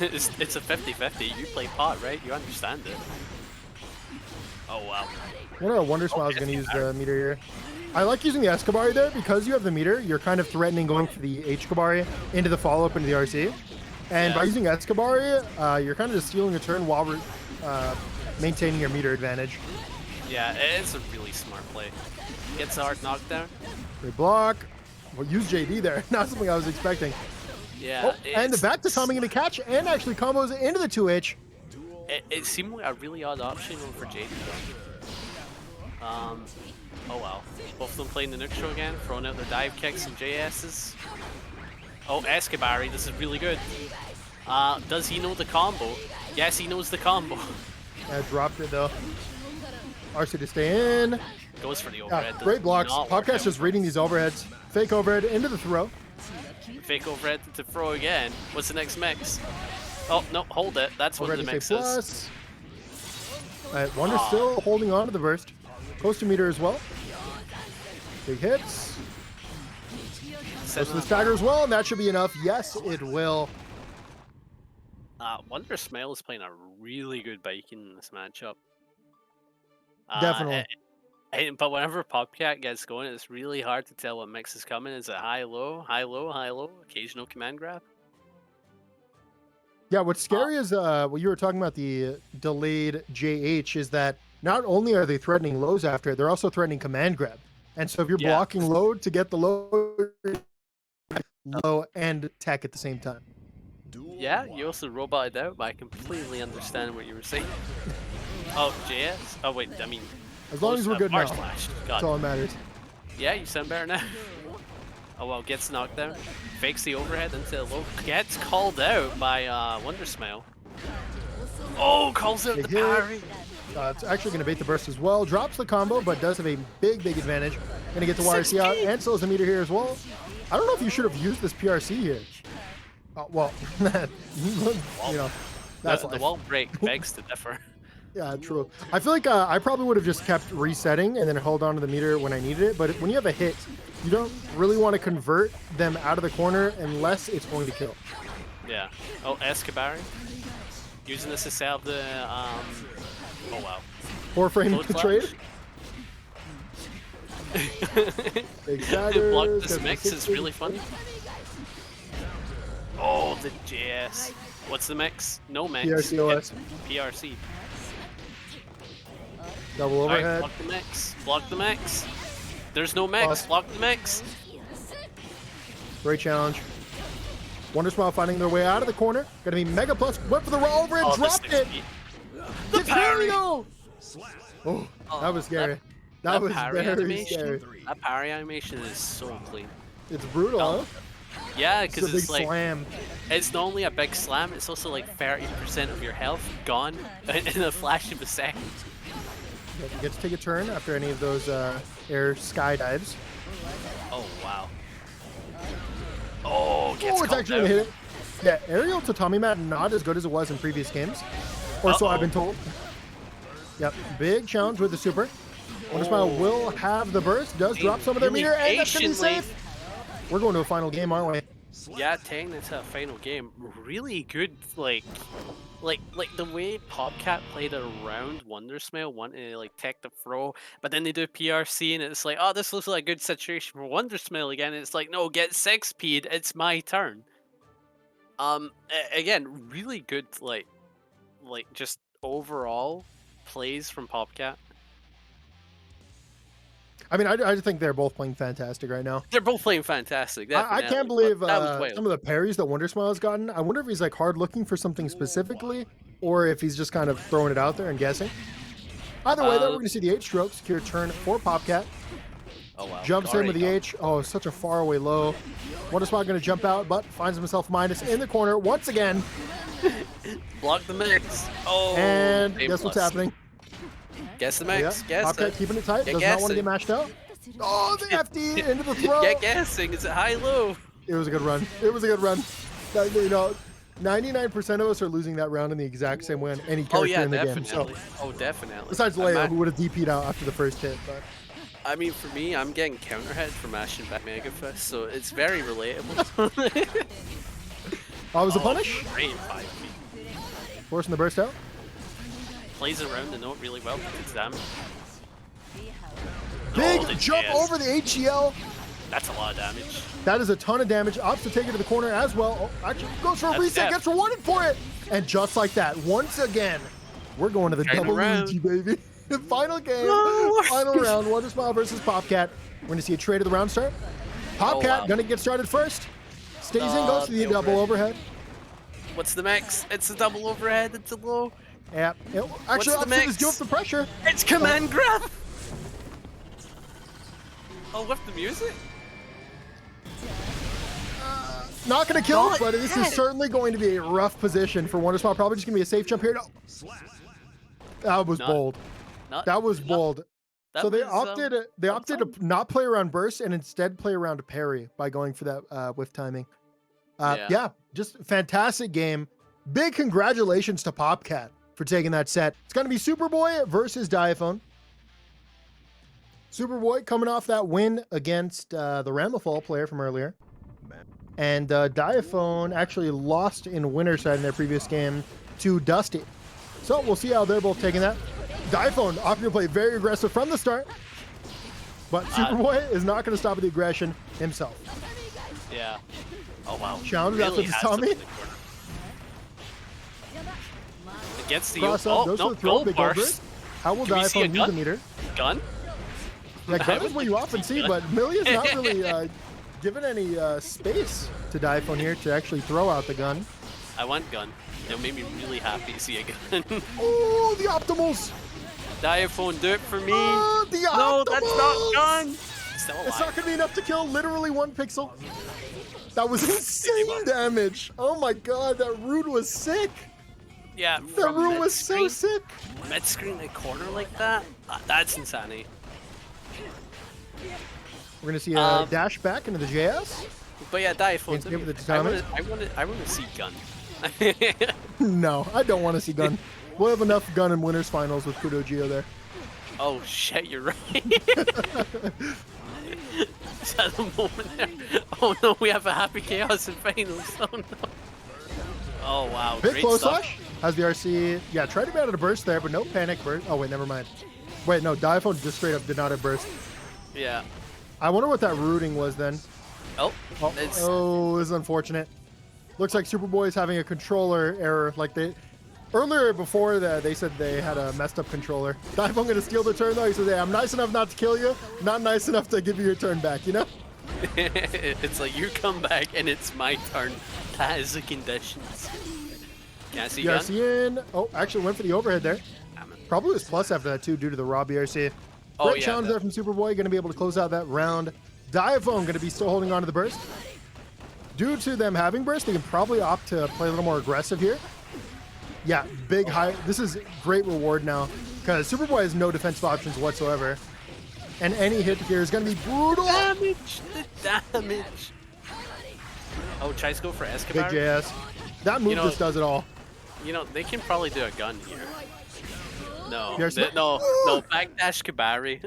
it's a 50-50. You play pot, right? You understand it. Oh wow. I wonder how Wonder Smile is going to use the meter here. I like using the Escabari there because you have the meter. You're kind of threatening going for the H-Kabari into the follow-up into the RC. And by using Escabari, you're kind of just stealing a turn while maintaining your meter advantage. Yeah, it is a really smart play. Gets a hard knockdown. Great block. Well, use JD there. Not something I was expecting. Yeah. Oh, and the back to Tommy going to catch and actually combos into the 2H. It seemed like a really odd option going for JD. Oh wow. Both of them playing the neutral again, throwing out their dive kicks and JS's. Oh, Escabari, this is really good. Does he know the combo? Yes, he knows the combo. Dropped it though. RC to stay in. Goes for the overhead. Great blocks. Does not work Podcast out. just reading these overheads. Fake overhead into the throw. Fake overhead to throw again. What's the next mix? Oh, no, hold it. That's what Overhead the to mix stay is. plus. Wonder still holding on to the burst. Close to meter as well. Big hits. Goes to the stagger as well, and that should be enough. Yes, it will. Wonder Smile is playing a really good Baiken in this matchup. Definitely. But whenever Popcat gets going, it's really hard to tell what mix is coming. Is it high, low, high, low, high, low, occasional command grab? Yeah, what's scary is what you were talking about, the delayed JH, is that not only are they threatening lows after it, they're also threatening command grab. And so if you're blocking low to get the low and tech at the same time. Yeah, you also roboted out, but I completely understand what you were saying. Oh, JS? Oh wait, I mean... As long as we're good now, Slash. that's all that matters. Yeah, you sound better now. Oh well, gets knocked down. Fakes the overhead into the low. Gets called out by Wonder Smile. Oh, calls out the parry. It's actually going to bait the burst as well. Drops the combo, but does have a big advantage. Going to get the YRC out, and still has a meter here as well. I don't know if you should have used this PRC here. Well, you know, that's the wall break begs to differ. Yeah, true. I feel like I probably would have just kept resetting and then held on to the meter when I needed it. But when you have a hit, you don't really want to convert them out of the corner unless it's going to kill. Yeah. Oh, Escabari. Using this to save the, oh wow. 4-frame Code trade. flash. Big staggers. Block goes this for mix is 60. really fun. Oh, the JS. What's the mix? No mix. PRC OS. PRC. Double Alright, overhead. block the mix. Block the mix. There's no mix. Pause. Block the mix. Great challenge. Wonder Smile finding their way out of the corner. Gonna be Mega Plus. Went for the roll over and Oh, dropped it. The It's parry. Mario! Oh, that was scary. That was parry very animation, scary. That parry animation is so clean. It's brutal, huh? Yeah, It's a because big it's like slam. it's not only a big slam, it's also like 30% of your health gone in a flash of a second. You get to take a turn after any of those air skydives. Oh wow. Oh, gets Oh, it's caught actually gonna out. hit it. Yeah, aerial tatami mat not as good as it was in previous games, or so I've been told. Yep, big challenge with the super. Wonder Smile will have the burst. Does drop some of their really meter, and that's gonna be patiently- safe. We're going to a final game, aren't we? Yeah, taking it to a final game. Really good, like the way PopCat played around Wonder Smile, wanting to like tech the throw, but then they do PRC and it's like, oh, this looks like a good situation for Wonder Smile again. And it's like, no, get 6P'd, it's my turn. Again, really good, like just overall plays from PopCat. I mean, I think they're both playing fantastic right now. They're both playing fantastic. I Definitely, can't but believe that was wild. some of the parries that Wonder Smile has gotten. I wonder if he's like hard looking for something specifically, or if he's just kind of throwing it out there and guessing. Either way, though, we're going to see the 8-stroke secure turn for PopCat. Oh wow! Jumps in with the Already H. Oh, such a far away low. Wonder Smile going to jump out, but finds himself minus in the corner once again. block the mix. Oh, And A guess what's plus. happening? Guess the Yeah, mix. Guess PopCat it. keeping it tight. Get Does not want to guessing. get mashed out. Oh, the FD into the throw. Get guessing. Is it high low? It was a good run. It was a good run. That, you know, 99% of us are losing that round in the exact same way on any character Oh yeah, in the definitely. game. So, Oh definitely. besides I'm Leia, at- who would have DP'd out after the first hit. But I mean, for me, I'm getting counter hit for mashing back Mega Fist, so it's very relatable. oh, was a punish. Great 5P. Forcing the burst out. Plays around the note really well. It's damage. Big the jump JS. over the HGL. That's a lot of damage. That is a ton of damage. Opts to take it to the corner as well. Oh, actually goes for a That's reset. depth. Gets rewarded for it. And just like that, once again, we're going to the Turn double around. Luigi, baby. The final game, No. final round. Wonder Smile versus PopCat. We're going to see a trade of the round start. PopCat wow. going to get started first. Stays in, goes to the the double overhead. What's the max? It's a double overhead. It's a low. Yeah. Actually, the opposite is mix? give up the pressure. It's command grab. Oh, with the music? Not going to kill, Not but this is yet. certainly going to be a rough position for Wonder Smile. Probably just going to be a safe jump here. No. That was Not- bold. That was bold. That So they was, opted to not play around burst and instead play around parry by going for that whiff timing. Yeah, just fantastic game. Big congratulations to PopCat for taking that set. It's going to be Superboy versus Diaphone. Superboy coming off that win against the Ramafall player from earlier. And Diaphone actually lost in winner side in their previous game to Dusty. So we'll see how they're both taking that. Diaphone opting to play very aggressive from the start. But Superboy is not going to stop with the aggression himself. Yeah. Oh wow. Challenge after the has Tommy. them in the corner. Against the Cross up, goes no, for the throw, gold big gold burst. burst. How will Do we see a Diaphone use gun? the meter? Gun? Yeah, gun is what you would often see see, gun. but Millia's not really given any space to Diaphone here to actually throw out the gun. I want gun. It made me really happy to see a gun. Oh, the optimals! Diaphone, do it for me. Oh, the No, optimals! that's not gun. Still alive. It's not going to be enough to kill literally one pixel. That was insane damage. Oh my god, that Rude was sick. Yeah, That from Rude was so mid-screen- sick. Mid-screen a corner like that? That's insanity. We're going to see a dash back into the JS. But yeah, Diaphone. Let's give it the Tommy. I want to see gun. No, I don't want to see gun. We'll have enough gun in winners finals with KudoGio there. Oh shit, you're right. Is that the moment there? Oh no, we have a happy chaos in finals. Oh no. Oh wow, Big great close stuff. slash. Has the RC. Yeah, tried to be out of the burst there, but no panic burst. Oh wait, never mind. Wait, no, Diaphone just straight up did not have burst. Yeah. I wonder what that rooting was then. Oh, Oh, this is unfortunate. Looks like Superboy is having a controller error. Like earlier before that, they said they had a messed up controller. Diaphone going to steal the turn though. He says, "Hey, I'm nice enough not to kill you, not nice enough to give you your turn back." You know? It's like you come back and it's my turn. That is the conditions. Can I see you? in. Oh, actually went for the overhead there. Probably was plus after that too, due to the raw BRC. Great challenge there from Superboy. Going to be able to close out that round. Diaphone going to be still holding on to the burst. Due to them having burst, they can probably opt to play a little more aggressive here. Yeah, big high. This is great reward now because Superboy has no defensive options whatsoever. And any hit here is going to be brutal. Damage! The damage! Oh, tries to go for Escobar. Big JS. That move just does it all. You know, they can probably do a gun here. No, no, backdash Kabari.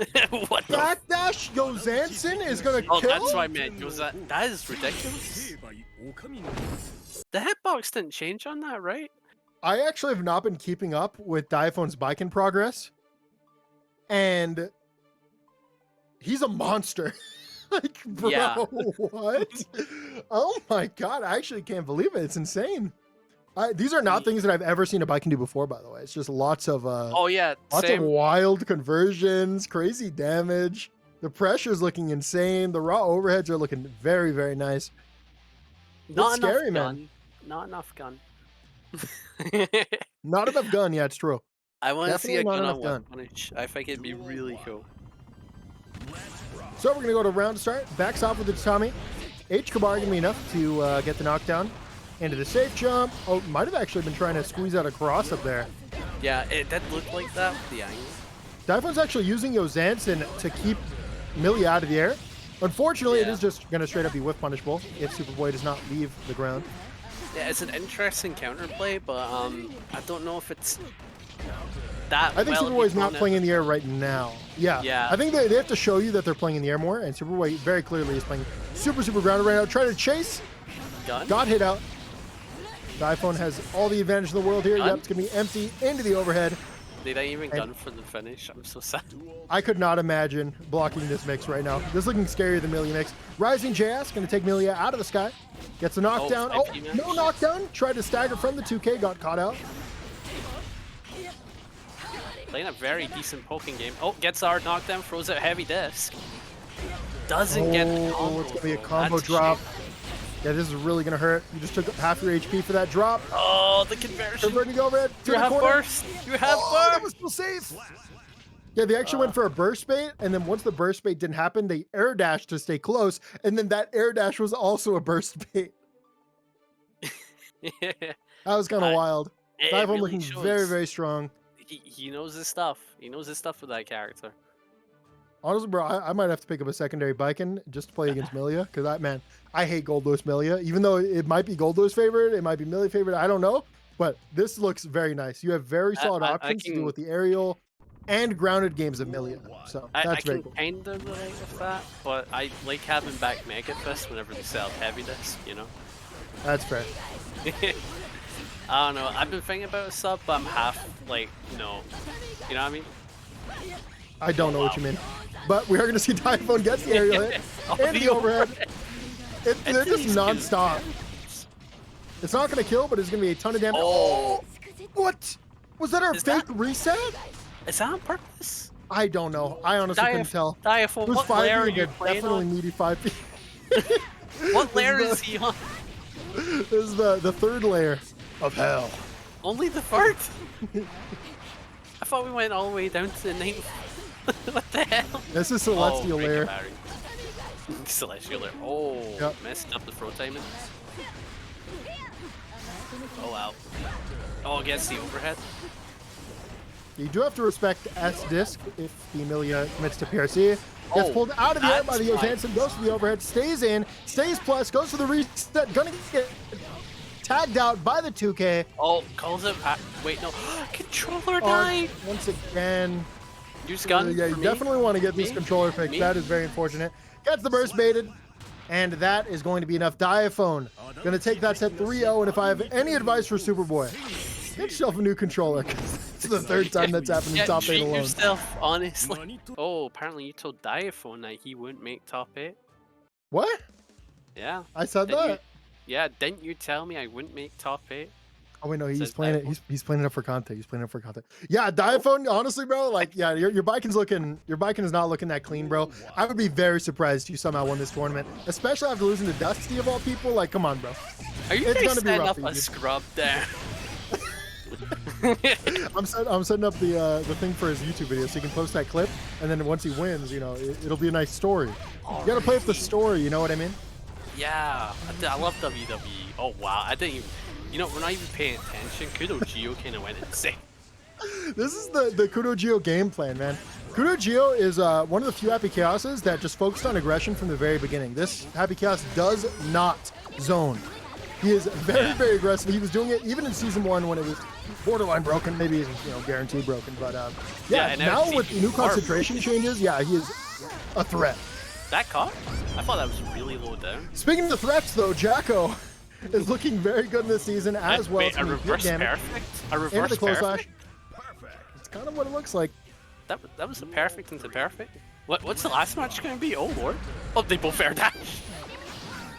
What the? Backdash Yozansen is going to kill? Oh, that's what I meant. That is ridiculous. The hitbox didn't change on that, right? I actually have not been keeping up with Diaphone's Baiken progress. And he's a monster. Like, bro, Yeah. What? Oh my god, I actually can't believe it. It's insane. These are not things that I've ever seen a Baiken do before, by the way. It's just lots of lots of wild conversions, crazy damage. The pressure's looking insane. The raw overheads are looking very, very nice. Not enough scary, gun. man. Not enough gun. Not enough gun. Yeah, it's true. I want to see a gun on gun. one punch. I think it'd be really cool. So we're gonna go to round start. Backs off with the Tommy. Kabar gonna be enough to get the knockdown. Into the safe jump. Oh, might have actually been trying to squeeze out a cross up there. Yeah, it did look like that with the angle. Diaphone's actually using Yozansen to keep Millia out of the air. Unfortunately, it is just going to straight up be whiff punishable if Superboy does not leave the ground. Yeah, it's an interesting counterplay, but I don't know if it's that I think Superboy's not playing in the air right now. Yeah. I think they have to show you that they're playing in the air more, and Superboy very clearly is playing super grounded right now. Trying to chase. Gun? Got hit out. Diaphone has all the advantage in the world here. Yep, it's going to be empty into the overhead. Did I even gun for the finish? I'm so sad. I could not imagine blocking this mix right now. This is looking scarier than Millia mix. Rising JS going to take Millia out of the sky. Gets a knockdown. Oh, no knockdown. Tried to stagger from the 2K. Got caught out. Playing a very decent poking game. Oh, gets our knockdown. Throws out heavy disc. Doesn't get the combo. It's going to be a combo drop. Yeah, this is really going to hurt. You just took half your HP for that drop. Oh, the conversion. Converting to overhead. You have burst. You have burst. That was still safe. Yeah, they actually went for a burst bait, and then once the burst bait didn't happen, they air dashed to stay close, and then that air dash was also a burst bait. Yeah. That was kind of wild. Diaphone really looking very, very strong. He knows his stuff. He knows his stuff with that character. Honestly, bro, I might have to pick up a secondary Baiken just to play against Millia, because I hate Gold Lewis Millia. Even though it might be Gold Lewis favorite, it might be Millia favorite, I don't know. But this looks very nice. You have very solid options to do with the aerial and grounded games of Millia. So that's very cool. I can kind of relate with that, but I like having back Mega Fist whenever they sell heavy disc, you know? That's fair. I don't know. I've been thinking about a sub, but I'm half like, no. You know what I mean? I don't know what you mean. But we are going to see Diaphone get the aerial hit and the overhead. They're just non-stop. It's not going to kill, but it's going to be a ton of damage. Oh! What? Was that our fake reset? Is that on purpose? I don't know. I honestly couldn't tell. Diaphone, what layer are you playing definitely on? needy 5 What layer is he on? This is the third layer of hell. Only the third? I thought we went all the way down to the 9th. What the hell? This is Celestial layer. Celestial layer. Oh, yep. Messed up the throw timing. Oh, wow. Oh, against the overhead. You do have to respect S disc if the Millia commits to PRC. Gets pulled out of the air by the Yozansen, goes to the overhead, stays in, stays plus, goes to the reset, gonna get tagged out by the 2K. Oh, calls it. Wait, no. Controller died. Once again. Use gun. Yeah, you definitely want to get this controller fixed. That is very unfortunate. Gets the burst baited. And that is going to be enough. Diaphone going to take that set 3-0. And if I have any advice for Superboy, get yourself a new controller. It's the third time that's happened in Yeah, top 8 treat alone. yourself, honestly. Oh, apparently you told Diaphone that he wouldn't make top 8. What? Yeah. I said Didn't that. Yeah, didn't you tell me I wouldn't make top 8? Oh wait, no, he's Says playing it. Diaphone. He's playing it up for content. He's playing it up for content. Yeah, Diaphone. Honestly, bro, like, yeah, your Baiken's looking. Your Baiken is not looking that clean, bro. I would be very surprised if you somehow won this tournament, especially after losing to Dusty of all people. Like, come on, bro. Are you It's guys gonna be setting rough up for you, a dude. scrub there? I'm setting up the thing for his YouTube video so he can post that clip, and then once he wins, you know, it'll be a nice story. You gotta play up the story. You know what I mean? Yeah, I love WWE. Oh wow, I didn't even. You know, we're not even paying attention. KudoGio kind of went insane. This is the KudoGio game plan, man. KudoGio is one of the few Happy Chaoses that just focused on aggression from the very beginning. This Happy Chaos does not zone. He is very aggressive. He was doing it even in season 1 when it was borderline broken, maybe you know, guaranteed broken. But yeah, now with new concentration changes, yeah, he is a threat. That caught? I thought that was really low down. Speaking of threats, though, Jacko is looking very good in this season as well. Wait, a reverse perfect? A Into reverse the close perfect? slash. It's kind of what it looks like. That was a perfect into perfect. What's the last match going to be? Oh lord. Oh, they both air dash.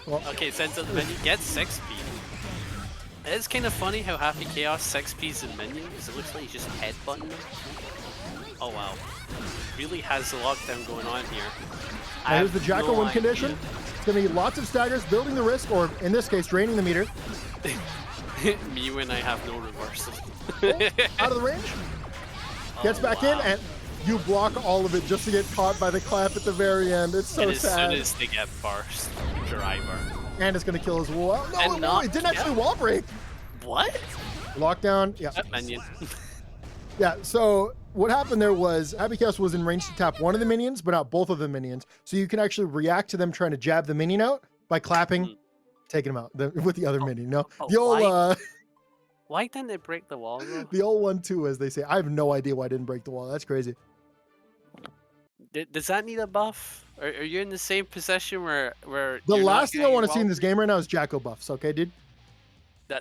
Well, Okay, sends out the minion, gets 6p. It's kind of funny how Happy Chaos 6p's in minion, because it looks like he's just headbutting them. Oh wow. Really has the lockdown going on here. here's the Jacko win condition. It's going to be lots of staggers, building the risk, or in this case, draining the meter. Me when I have no reversal. Out of the range. Gets back in, and you block all of it just to get caught by the clap at the very end. It's so and as sad. soon as they get burst, driver. And it's going to kill his wall. No, And not- it didn't actually wall break. What? Lockdown. Yeah. That minion. Yeah, so what happened there was Happy Chaos was in range to tap one of the minions, but not both of the minions. So you can actually react to them trying to jab the minion out by clapping, taking him out with the other minion. No, the old Why didn't it break the wall though? the old 1-2, as they say. I have no idea why I didn't break the wall. That's crazy. Does that need a buff? Are you in the same position where The you're not last thing I getting want to see in wall- this game right now is Jacko buffs. Okay, dude.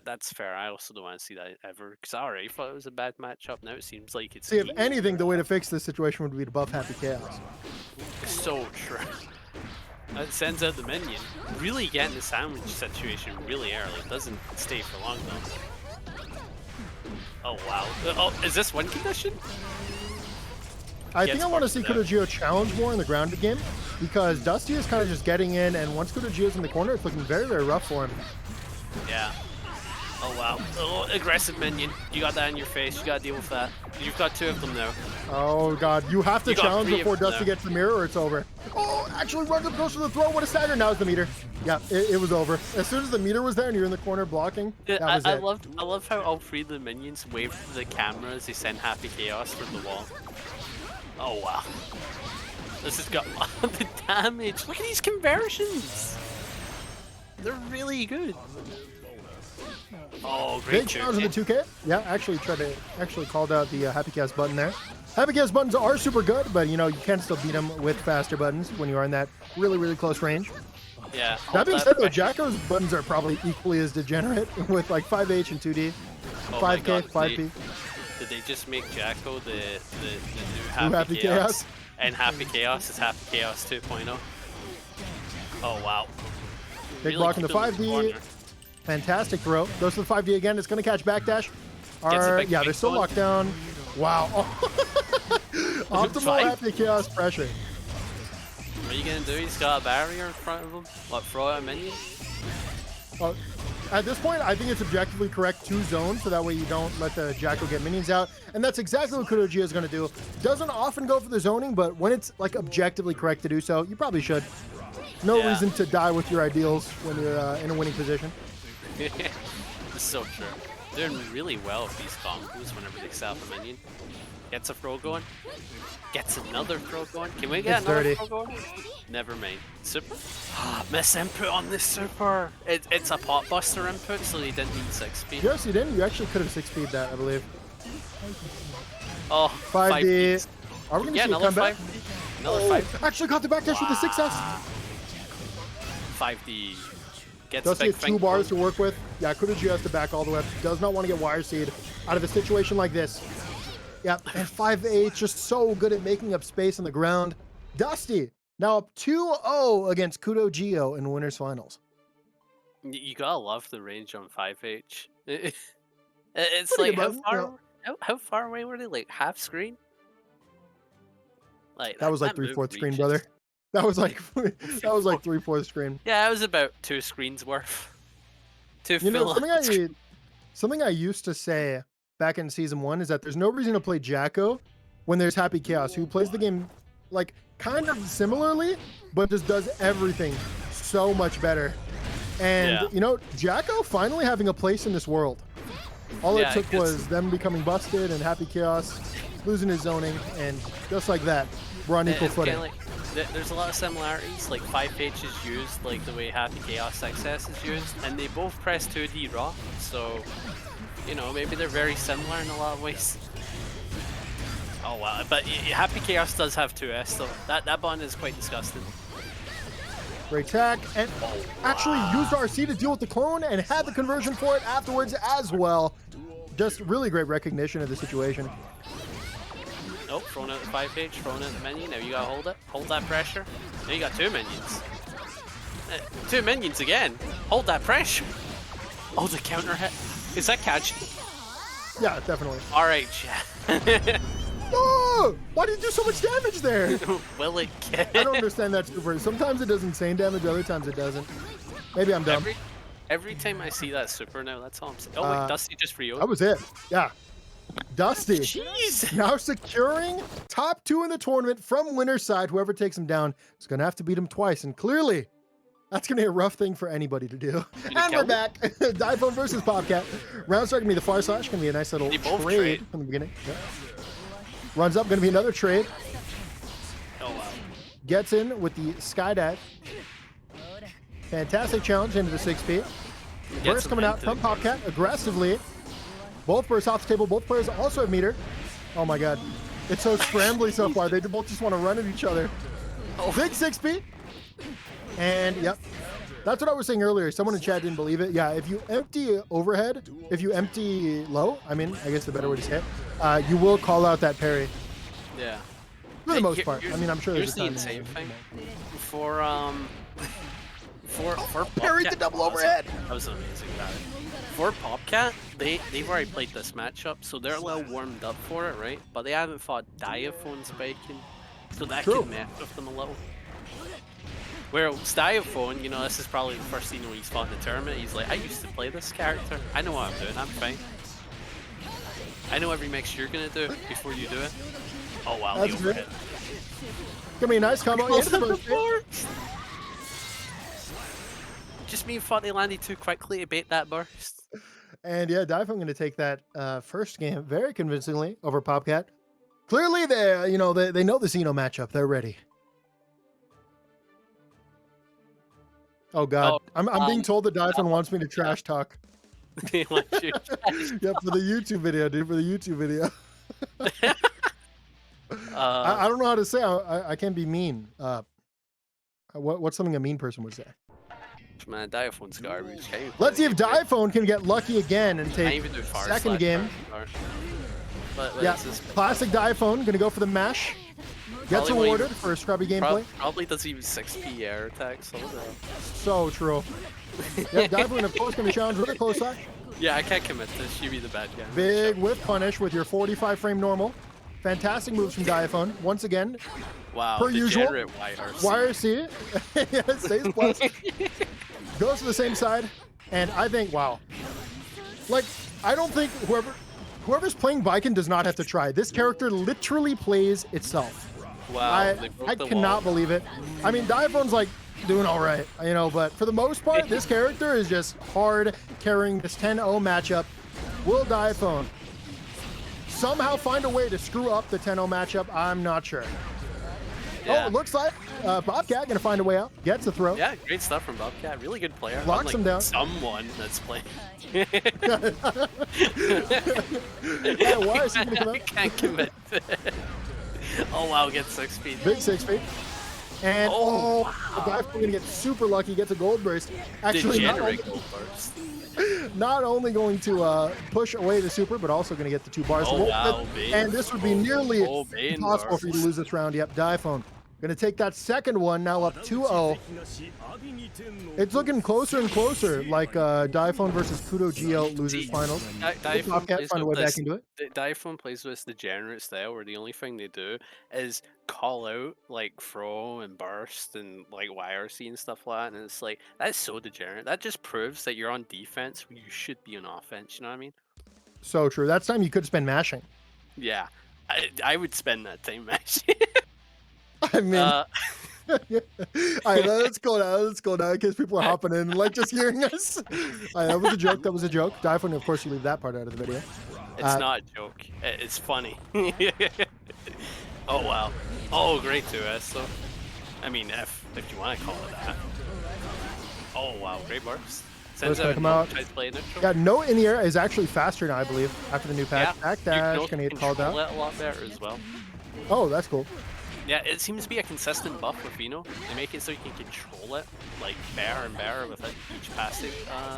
That's fair. I also don't want to see that ever because I already thought it was a bad matchup. Now it seems like it's. See, if even anything, the worse. way to fix this situation would be to buff Happy Chaos. So true. It sends out the minion. Really getting the sandwich situation really early. It doesn't stay for long though. Oh wow. Oh, is this win condition? I think Gets I want to see fucked up. KudoGio challenge more in the grounded game because Dusty is kind of just getting in, and once KudoGio's in the corner, it's looking very rough for him. Yeah. Oh wow. Oh, aggressive minion. You got that in your face. You gotta deal with that. You've got 2 of them now. Oh god, you have to You got challenge 3 of before them Dusty there. gets the mirror or it's over. Oh, actually runs up close to the throw. What a stagger. Now it's the meter. Yeah, it was over. As soon as the meter was there and you're in the corner blocking, that was I it. love how all 3 of the minions wave to the camera as they send Happy Chaos from the wall. Oh wow. This has got the damage. Look at these conversions. They're really good. Oh, great Big challenge in the journey. 2K. Yeah, actually called out the Happy Chaos button there. Happy Chaos buttons are super good, but you know, you can still beat them with faster buttons when you are in that really close range. Yeah. That being hold said, though, pressure. Jacko's buttons are probably equally as degenerate with like 5H and 2D, Oh my 5K, God, 5P. Did they just make Jacko the new Happy Happy Chaos? Chaos? And Happy Chaos is Happy Chaos 2.0. Oh wow. Big block in the keeping him 5D. corner. Fantastic throw. Goes to the 5D again. It's going to catch backdash. big Yeah, big they're still one. locked down. Wow. Optimal Five. Happy Chaos pressure. What are you gonna do? He's got a barrier in front of him. What, throw out a minion? Oh, at this point, I think it's objectively correct to zone, so that way you don't let the Jacko get minions out. And that's exactly what KudoGio is going to do. Doesn't often go for the zoning, but when it's like objectively correct to do so, you probably should. No Yeah. reason to die with your ideals when you're in a winning position. It's so true. They're doing really well with these combos whenever they set up a minion. Gets a throw going. Gets another throw going. Can we get It's another dirty. throw going? Never mind. Super. Miss input on this super. It's a pot buster input, so they didn't need 6 speed. Yes, you didn't. You actually could have 6-speed that, I believe. Oh, 5D. Are we going to Yeah, see a another comeback? 5D. Another Oh, 5D. actually caught the backdash with the 6S. 5D. Gets Does he big have 2 thing bars to going. work with? Yeah, KudoGio has to back all the way up. Does not want to get wire seed out of a situation like this. Yep, and 5'8", just so good at making up space on the ground. Dusty, now up 2-0 against KudoGio in winners finals. You gotta love the range on 5H. It's Pretty like, good, bud. how far away were they? Like, half screen? Like, That was like that move 3/4 screen, reaches. brother. That was like 3/4 screen. Yeah, it was about 2 screens worth. To You know, fill up. something I used to say back in season 1 is that there's no reason to play Jacko when there's Happy Chaos, who plays the game like kind of similarly, but just does everything so much better. And you know, Jacko finally having a place in this world. All it took was them becoming busted and Happy Chaos losing his zoning, and just like that, we're on equal footing. Like, there's a lot of similarities. Like 5H is used like the way Happy Chaos XS is used, and they both press 2D raw. So, you know, maybe they're very similar in a lot of ways. Oh wow, but Happy Chaos does have 2S though. That button is quite disgusting. Great tag, and actually used RC to deal with the clone and had the conversion for it afterwards as well. Just really great recognition of the situation. Nope, throwing out the 5H, throwing out the minion. Now you gotta hold it. Hold that pressure. Now you got 2 minions. 2 minions again. Hold that pressure. Oh, the counter hit. Is that catch? Yeah, definitely. Alright, chat. Oh! Why did you do so much damage there? Will it get? I don't understand that super. Sometimes it does insane damage, other times it doesn't. Maybe I'm dumb. Every time I see that super now, that's all I'm saying. Oh, wait, Dusty just reopened. That was it. Yeah. Dusty. Jeez. Now securing top 2 in the tournament from winner's side. Whoever takes him down is going to have to beat him twice. And clearly, that's going to be a rough thing for anybody to do. And we're back. Diaphone versus Popcat. Round start going to be the far slash. Going to be a nice little trade from the beginning. Yeah. Runs up, going to be another trade. Oh, wow. Gets in with the skydive. Fantastic challenge into the 6P. Burst coming out from Popcat aggressively. Both bursts off the table. Both players also have meter. Oh my god. It's so scrambly so far. They both just want to run at each other. Oh. Big 6P. And yep. That's what I was saying earlier. Someone in chat didn't believe it. Yeah, if you empty overhead, if you empty low, I mean, I guess the better way to say it, you will call out that parry. Yeah. For the most part. I mean, I'm sure there's a time. Here's the insane thing. For parried the double overhead. That was amazing. For Popcat, they've already played this matchup, so they're a little warmed up for it, right? But they haven't fought Diaphone's Baiken, so that can mess with them a little. Whereas Diaphone, you know, this is probably the first thing he's fought in the tournament. He's like, I used to play this character. I know what I'm doing. I'm fine. I know every mix you're gonna do before you do it. Oh wow, that's the overhead. Gonna be a nice combo. Just me and thought they landed too quickly to bait that burst. And yeah, Diaphone going to take that first game very convincingly over Popcat. Clearly, they know the Xeno matchup. They're ready. Oh god, I'm being told that Diaphone wants me to trash talk. They want you. Yeah, for the YouTube video, dude. For the YouTube video. I don't know how to say. I can't be mean. What's something a mean person would say? Man, Diaphone's garbage. Let's see if Diaphone can get lucky again and take second game. Yeah, classic Diaphone. Gonna go for the mash. Gets rewarded for a scrubby gameplay. Probably doesn't even 6P air attacks. So true. Yeah, Diaphone of course gonna challenge with a close slash. Yeah, I can't commit this. You be the bad guy. Big whip punish with your 45 frame normal. Fantastic moves from Diaphone. Once again, wow, per usual, YRC. Yeah, stays plus. Goes to the same side, and I think, wow. Like, I don't think whoever's playing Baiken does not have to try. This character literally plays itself. Wow, I cannot believe it. I mean, Diaphone's like doing all right, you know, but for the most part, this character is just hard carrying this 10-0 matchup. Will Diaphone somehow find a way to screw up the 10-0 matchup? I'm not sure. Yeah. Oh, it looks like Bobcat gonna find a way out. Gets a throw. Yeah, great stuff from Bobcat. Really good player. Locks him down. Someone that's playing. Yeah, why is he gonna come out? I can't commit. Oh wow, gets 6 feet. Big 6 feet. And Oh, the Diaphone going to get super lucky, gets a gold burst. Actually, Degenerate gold burst. not only going to push away the super, but also going to get the 2 bars. Oh, wow, And this would be nearly Baiken impossible for you to lose this round. Yep, Diaphone going to take that second one, now up 2-0. It's looking closer and closer, like Diaphone versus KudoGio losers finals. Diaphone Can't find a way back into it. Diaphone plays with this degenerate style where the only thing they do is call out like throw and burst and like YRC and stuff like that, and it's like that's so degenerate. That just proves that you're on defense when you should be on offense. You know what I mean? So true. That's time you could spend mashing. Yeah, I would spend that time mashing. I mean, all right, let's go now, in case people are hopping in and like just hearing us. All right, that was a joke. That was a joke. Diaphone, of course, you leave that part out of the video. It's not a joke. It's funny. Oh wow. Oh, great 2S. So, I mean, if you want to call it that. Oh wow, great burst. Sends out come out. Play neutral. Yeah, no in the air is actually faster now, I believe, after the new patch. Yeah, Backdash gonna get called out. A lot better as well. Oh, that's cool. Yeah, it seems to be a consistent buff with Vino. They make it so you can control it like better and better with each passive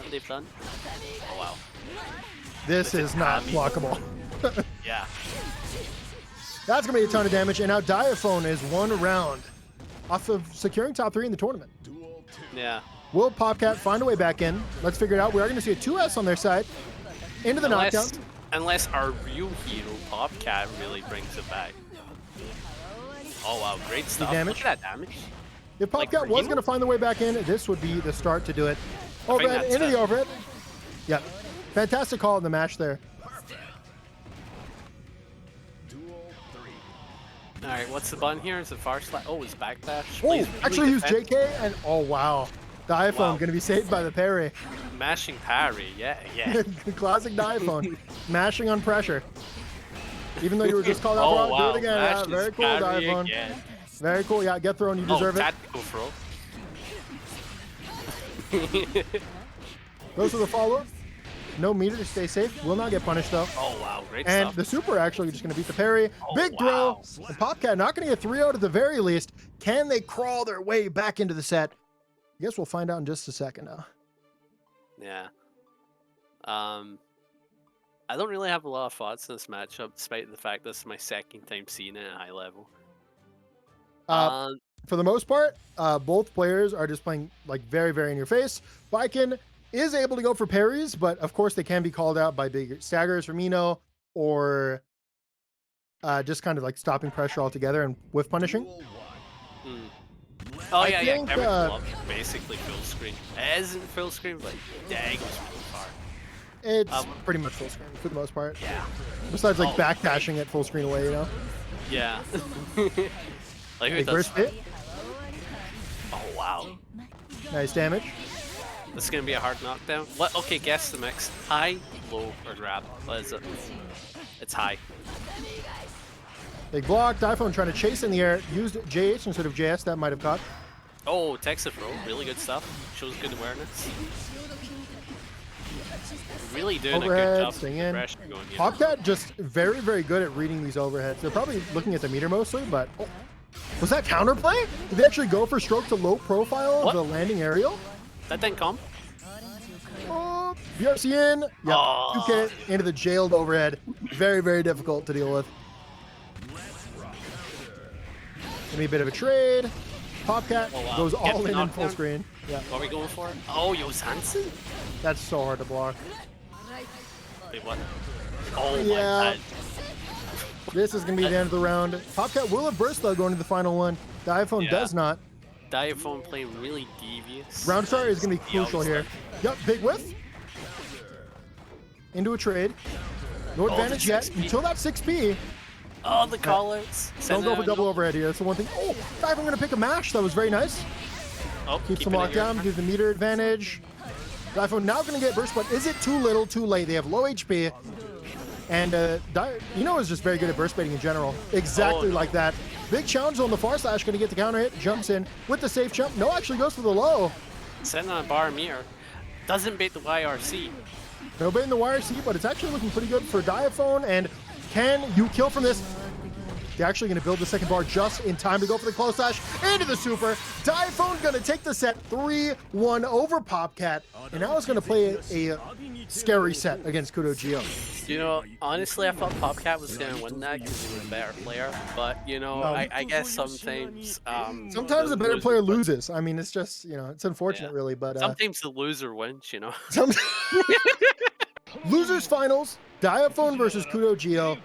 they've done. Oh wow. This is not blockable. Yeah. That's gonna be a ton of damage, and now Diaphone is 1 round off of securing top 3 in the tournament. Yeah. Will Popcat find a way back in? Let's figure it out. We are gonna see a 2S on their side. Into the knockdown. Unless our real hero, Popcat, really brings it back. Oh wow, great stuff. Damage. Look at that damage. If Popcat was going to find the way back in, this would be the start to do it. Overhead, into the overhead. Yep. Fantastic call in the match there. Alright, what's the button here? Is it far slap? Oh, it's backdash. Oh, Really actually use JK and oh wow. Diaphone going to be saved by the parry. Mashing parry, yeah, yeah. Classic Diaphone. Mashing on pressure. Even though you were just called out wrong, do it again. Yeah, very cool, Diaphone. Very cool. Yeah, get thrown. You deserve it. Tactical throw. Goes for the follow-up. No meter to stay safe. Will not get punished though. Oh wow, great and stuff. The super actually just going to beat the parry. Oh, Big throw. And Popcat not going to get 3 out at the very least. Can they crawl their way back into the set? I guess we'll find out in just a second now. Yeah. I don't really have a lot of thoughts on this matchup, despite the fact this is my second time seeing it at high level. For the most part, both players are just playing like very, very in your face. Baiken is able to go for parries, but of course they can be called out by big staggers from Eno or just kind of like stopping pressure altogether and whiff punishing. Oh yeah, yeah. Everything basically full screen. It isn't full screen, but dang, it's really far. It's pretty much full screen for the most part. Yeah. Besides like backdashing it full screen away, you know. Yeah. Like who Big does? burst hit. Oh wow. Nice damage. This is gonna be a hard knockdown. What? Okay, guess the mix. High, low, or grab. What is it? It's high. Big block. Diaphone trying to chase in the air. Used JH instead of JS. That might have caught. Oh, Texas throw. Really good stuff. Shows good awareness. Really doing Overhead, a good job. staying in. Going Popcat just very, very good at reading these overheads. They're probably looking at the meter mostly, but was that counterplay? Did they actually go for stroke to low profile of the landing aerial? That didn't come. Oh, BRC in. Yep. 2K into the jailed overhead. Very, very difficult to deal with. Give me a bit of a trade. Popcat goes all in full screen. Yeah. What are we going for? Oh, Yosansu? That's so hard to block. Wait, what? Oh yeah. my god. This is going to be the end of the round. Popcat will have burst though going to the final one. Diaphone does not. Diaphone playing really devious. Round start is going to be crucial here. Yep, big whiff. Into a trade. No advantage yet until that 6P. Oh, the callouts. Don't go for double overhead here. That's the one thing. Oh, Diaphone going to pick a mash. That was very nice. Oh, Keeps them locked down, gives the meter advantage. Diaphone now going to get burst, but is it too little, too late? They have low HP. And Eno is just very good at burst baiting in general. Exactly like that. Big challenge on the far slash, going to get the counter hit, jumps in with the safe jump. No, actually goes for the low. Sitting on a bar mirror. Doesn't bait the YRC. No bait in the YRC, but it's actually looking pretty good for Diaphone. And can you kill from this? They're actually going to build the second bar just in time to go for the close slash into the super. Diaphone going to take the set 3-1 over Popcat, and now it's going to play a scary set against KudoGio. You know, honestly, I thought Popcat was going to win that because he was a better player, but, you know, I guess sometimes... sometimes a better player loses. I mean, it's just, you know, it's unfortunate, really, but... sometimes the loser wins, you know? Losers finals, Diaphone versus KudoGio.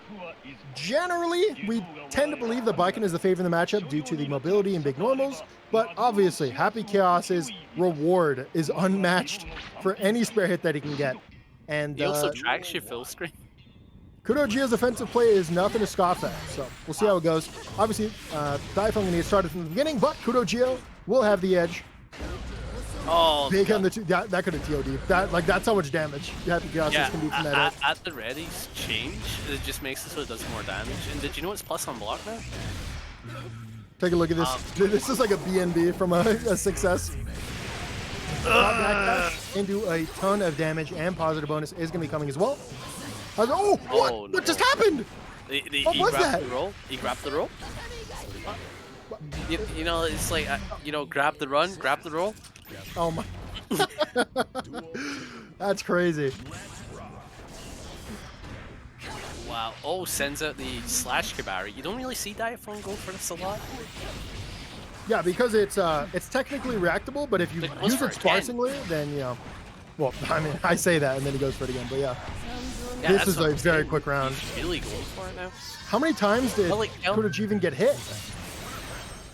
Generally, we tend to believe that Baiken is the favorite in the matchup due to the mobility and big normals, but obviously, Happy Chaos's reward is unmatched for any spare hit that he can get. And he also tracks your full screen. KudoGio's offensive play is nothing to scoff at, so we'll see how it goes. Obviously, Diaphone going to get started from the beginning, but KudoGio will have the edge. Oh, Big on the two. That could have TOD. That's how much damage Happy Chaos can do from that. At the ready's change, it just makes it so it does more damage. And did you know it's plus on block now? Take a look at this. This is like a BNB from a success. Backdash into a ton of damage, and positive bonus is going to be coming as well. Oh, what? Oh, what just happened? What was that? He grabbed the roll. You know, it's like, you know, grab the run, grab the roll. Oh my. That's crazy. Wow. Oh, sends out the slash Kabari. You don't really see Diaphone go for this a lot. Yeah, because it's technically reactable, but if you use it sparsely, then, you know. Well, I mean, I say that, and then he goes for it again, but yeah. This is a very quick round. He's really going for it now. How many times did KudoGio even get hit?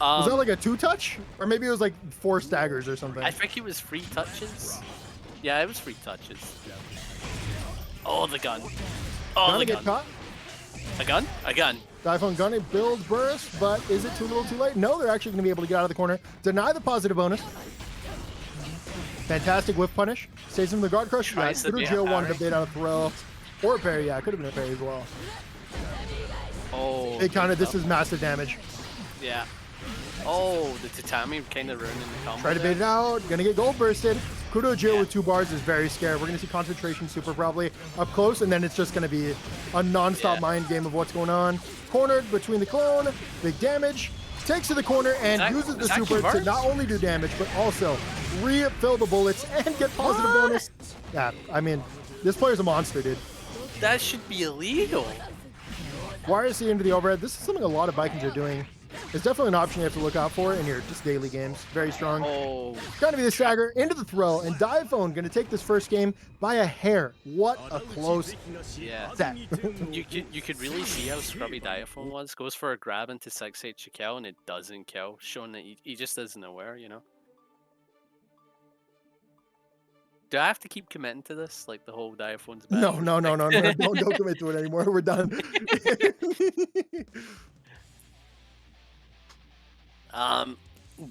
Was that like a 2-touch? Or maybe it was like 4 staggers or something. I think it was 3 touches. Yeah, it was 3 touches. Oh, the gun. Oh, the gun. Get caught? A gun? A gun. Diaphone gonna build burst, but is it too little too late? No, they're actually gonna be able to get out of the corner. Deny the positive bonus. Fantastic whiff punish. Stays in the guard crush. Yeah, KudoGio wanted to bait out a throw. Or a parry, yeah, it could have been a parry as well. Oh. They counted, this is massive damage. Yeah. Oh, the tatami kind of ruining the combo. Try to bait it out, gonna get gold bursted. KudoGio with 2 bars is very scared. We're gonna see concentration super probably up close, and then it's just gonna be a non-stop mind game of what's going on. Cornered between the clone, big damage, takes to the corner and uses the super to not only do damage, but also refill the bullets and get positive bonus. Yeah, I mean, this player's a monster, dude. That should be illegal. YRC into the overhead. This is something a lot of Baikens are doing. It's definitely an option you have to look out for in your just daily games. Very strong. Oh. Gonna be the stagger into the throw, and Diaphone gonna take this first game by a hair. What a close set. you could really see how scrubby Diaphone was. Goes for a grab into 6-8 to kill, and it doesn't kill, showing that he just isn't aware, you know. Do I have to keep committing to this? Like the whole Diaphone's bad? No. Don't commit to it anymore. We're done.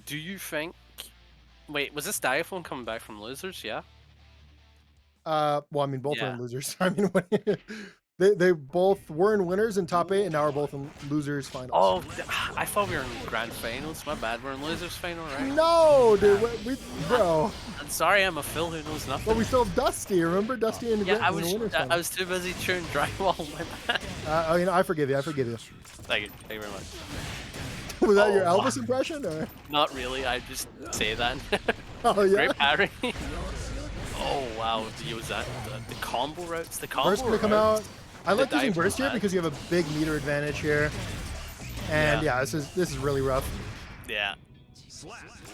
Do you think... Wait, was this Diaphone coming back from losers? Yeah? Well, I mean, both are in losers. I mean, they both were in winners in top 8, and now we're both in losers finals. Oh, I thought we were in grand finals. My bad. We're in losers final, right? No, dude. Bro. I'm sorry, I'm a Phil who knows nothing. But we still have Dusty. Remember Dusty in the I winners final? I was too busy chewing drywall. You know, I forgive you. Thank you. Thank you very much. Was that your Elvis impression, or? Not really. I just say that. Oh yeah. Great parry. Oh wow, was that the combo routes? The combo Burst gonna come out. I like using burst here because you have a big meter advantage here, and yeah, this is really rough. Yeah.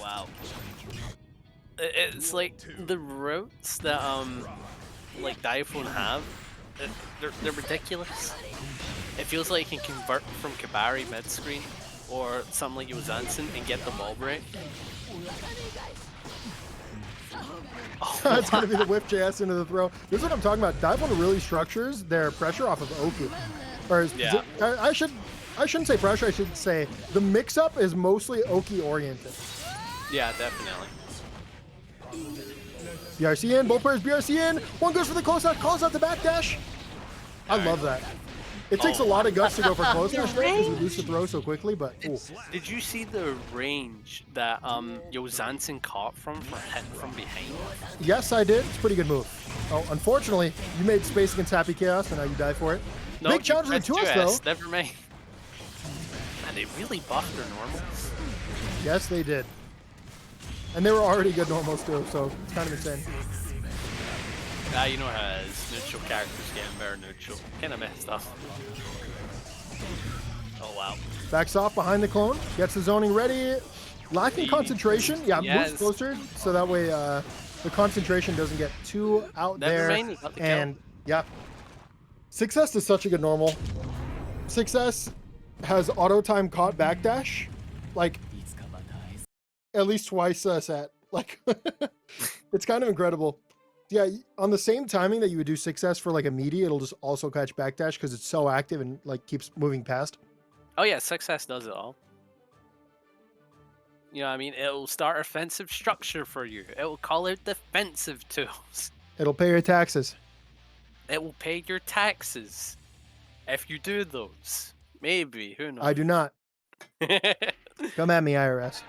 Wow. It's like the routes that like Diaphone have. They're ridiculous. It feels like you can convert from Kabari mid screen or something like Yozansen and get the ball break. Oh, that's going to be the whip JS into the throw. This is what I'm talking about. Diaphone really structures their pressure off of Oki. Or I shouldn't say pressure, I should say the mix-up is mostly Oki oriented. Yeah, definitely. BRC in, both players BRC in. One goes for the close out, calls out the backdash. I love that. It takes a lot of guts to go for close dash because we lose the throw so quickly, but Did you see the range that Yozansen caught from behind? Yes, I did. It's a pretty good move. Oh, unfortunately, you made space against Happy Chaos, and now you die for it. No, big challenge to the 2S, though. Never mind. they really buffed their normals. Yes, they did. And they were already good normals too, so it's kind of insane. Ah, you know how it is. Neutral characters getting better neutral. Kind of messed up. Oh wow. Backs off behind the clone, gets the zoning ready. Lacking concentration. Yeah, yes. moves closer so that way the concentration doesn't get too out there. And yeah, 6S is such a good normal. 6S has auto time caught backdash, like at least twice a set. Like it's kind of incredible. Yeah, on the same timing that you would do 6S for like a meaty, it'll just also catch backdash because it's so active and like keeps moving past. Oh yeah, 6S does it all. You know what I mean? It'll start offensive structure for you. It will call out defensive tools. It'll pay your taxes. It will pay your taxes. If you do those. Maybe, who knows? I do not. Come at me, IRS.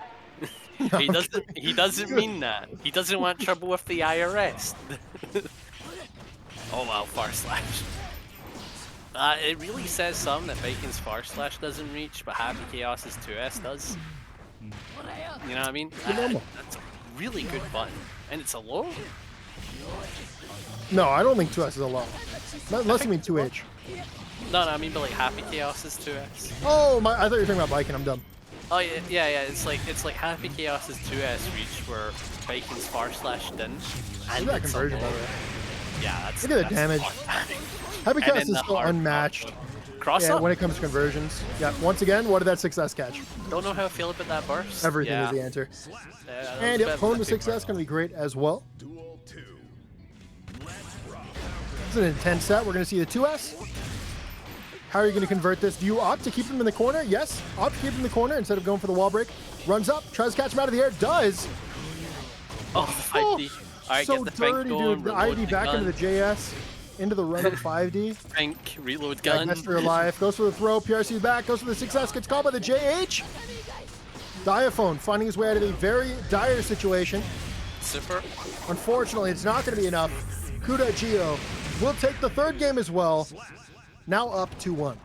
He doesn't mean that. He doesn't want trouble with the IRS. Oh wow, far slash. It really says something that Baiken's far slash doesn't reach, but Happy Chaos's 2S does. You know what I mean? That's a really good button. And it's a low? No, I don't think 2S is a low. Unless you mean 2H. No, I mean, but like Happy Chaos's 2S. Oh, I thought you were talking about Baiken. I'm dumb. Oh yeah. It's like Happy Chaos's 2S reach where Baiken's far slash didn't. And Look at that conversion, by the way. Yeah, that's. Look at the damage. Happy Chaos is still unmatched. Cross up? When it comes to conversions. Yeah, once again, what did that 6S catch? Don't know how I feel about that burst. Everything is the answer. And yep, clone to 6S going to be great as well. It's an intense set. We're going to see the 2S. How are you going to convert this? Do you opt to keep him in the corner? Yes. Opt to keep him in the corner instead of going for the wall break. Runs up, tries to catch him out of the air. Does. Oh, 5D. All right, so get the dirty, dude. The ID back gun. into the JS. Into the run up 5D. Frank, reload gun. Best for your life. Goes for the throw. PRC back. Goes for the 6S. Gets caught by the JH. Diaphone finding his way out of a very dire situation. Super. Unfortunately, it's not going to be enough. KudoGio will take the third game as well. Now up 2-1.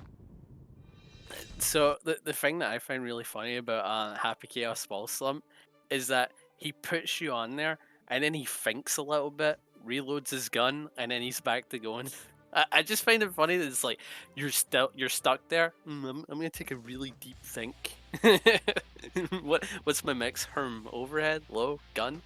So the thing that I find really funny about Happy Chaos Ball Slump is that he puts you on there and then he thinks a little bit, reloads his gun, and then he's back to going. I just find it funny that it's like you're stuck there. I'm gonna take a really deep think. What's my mix? Overhead, low, gun.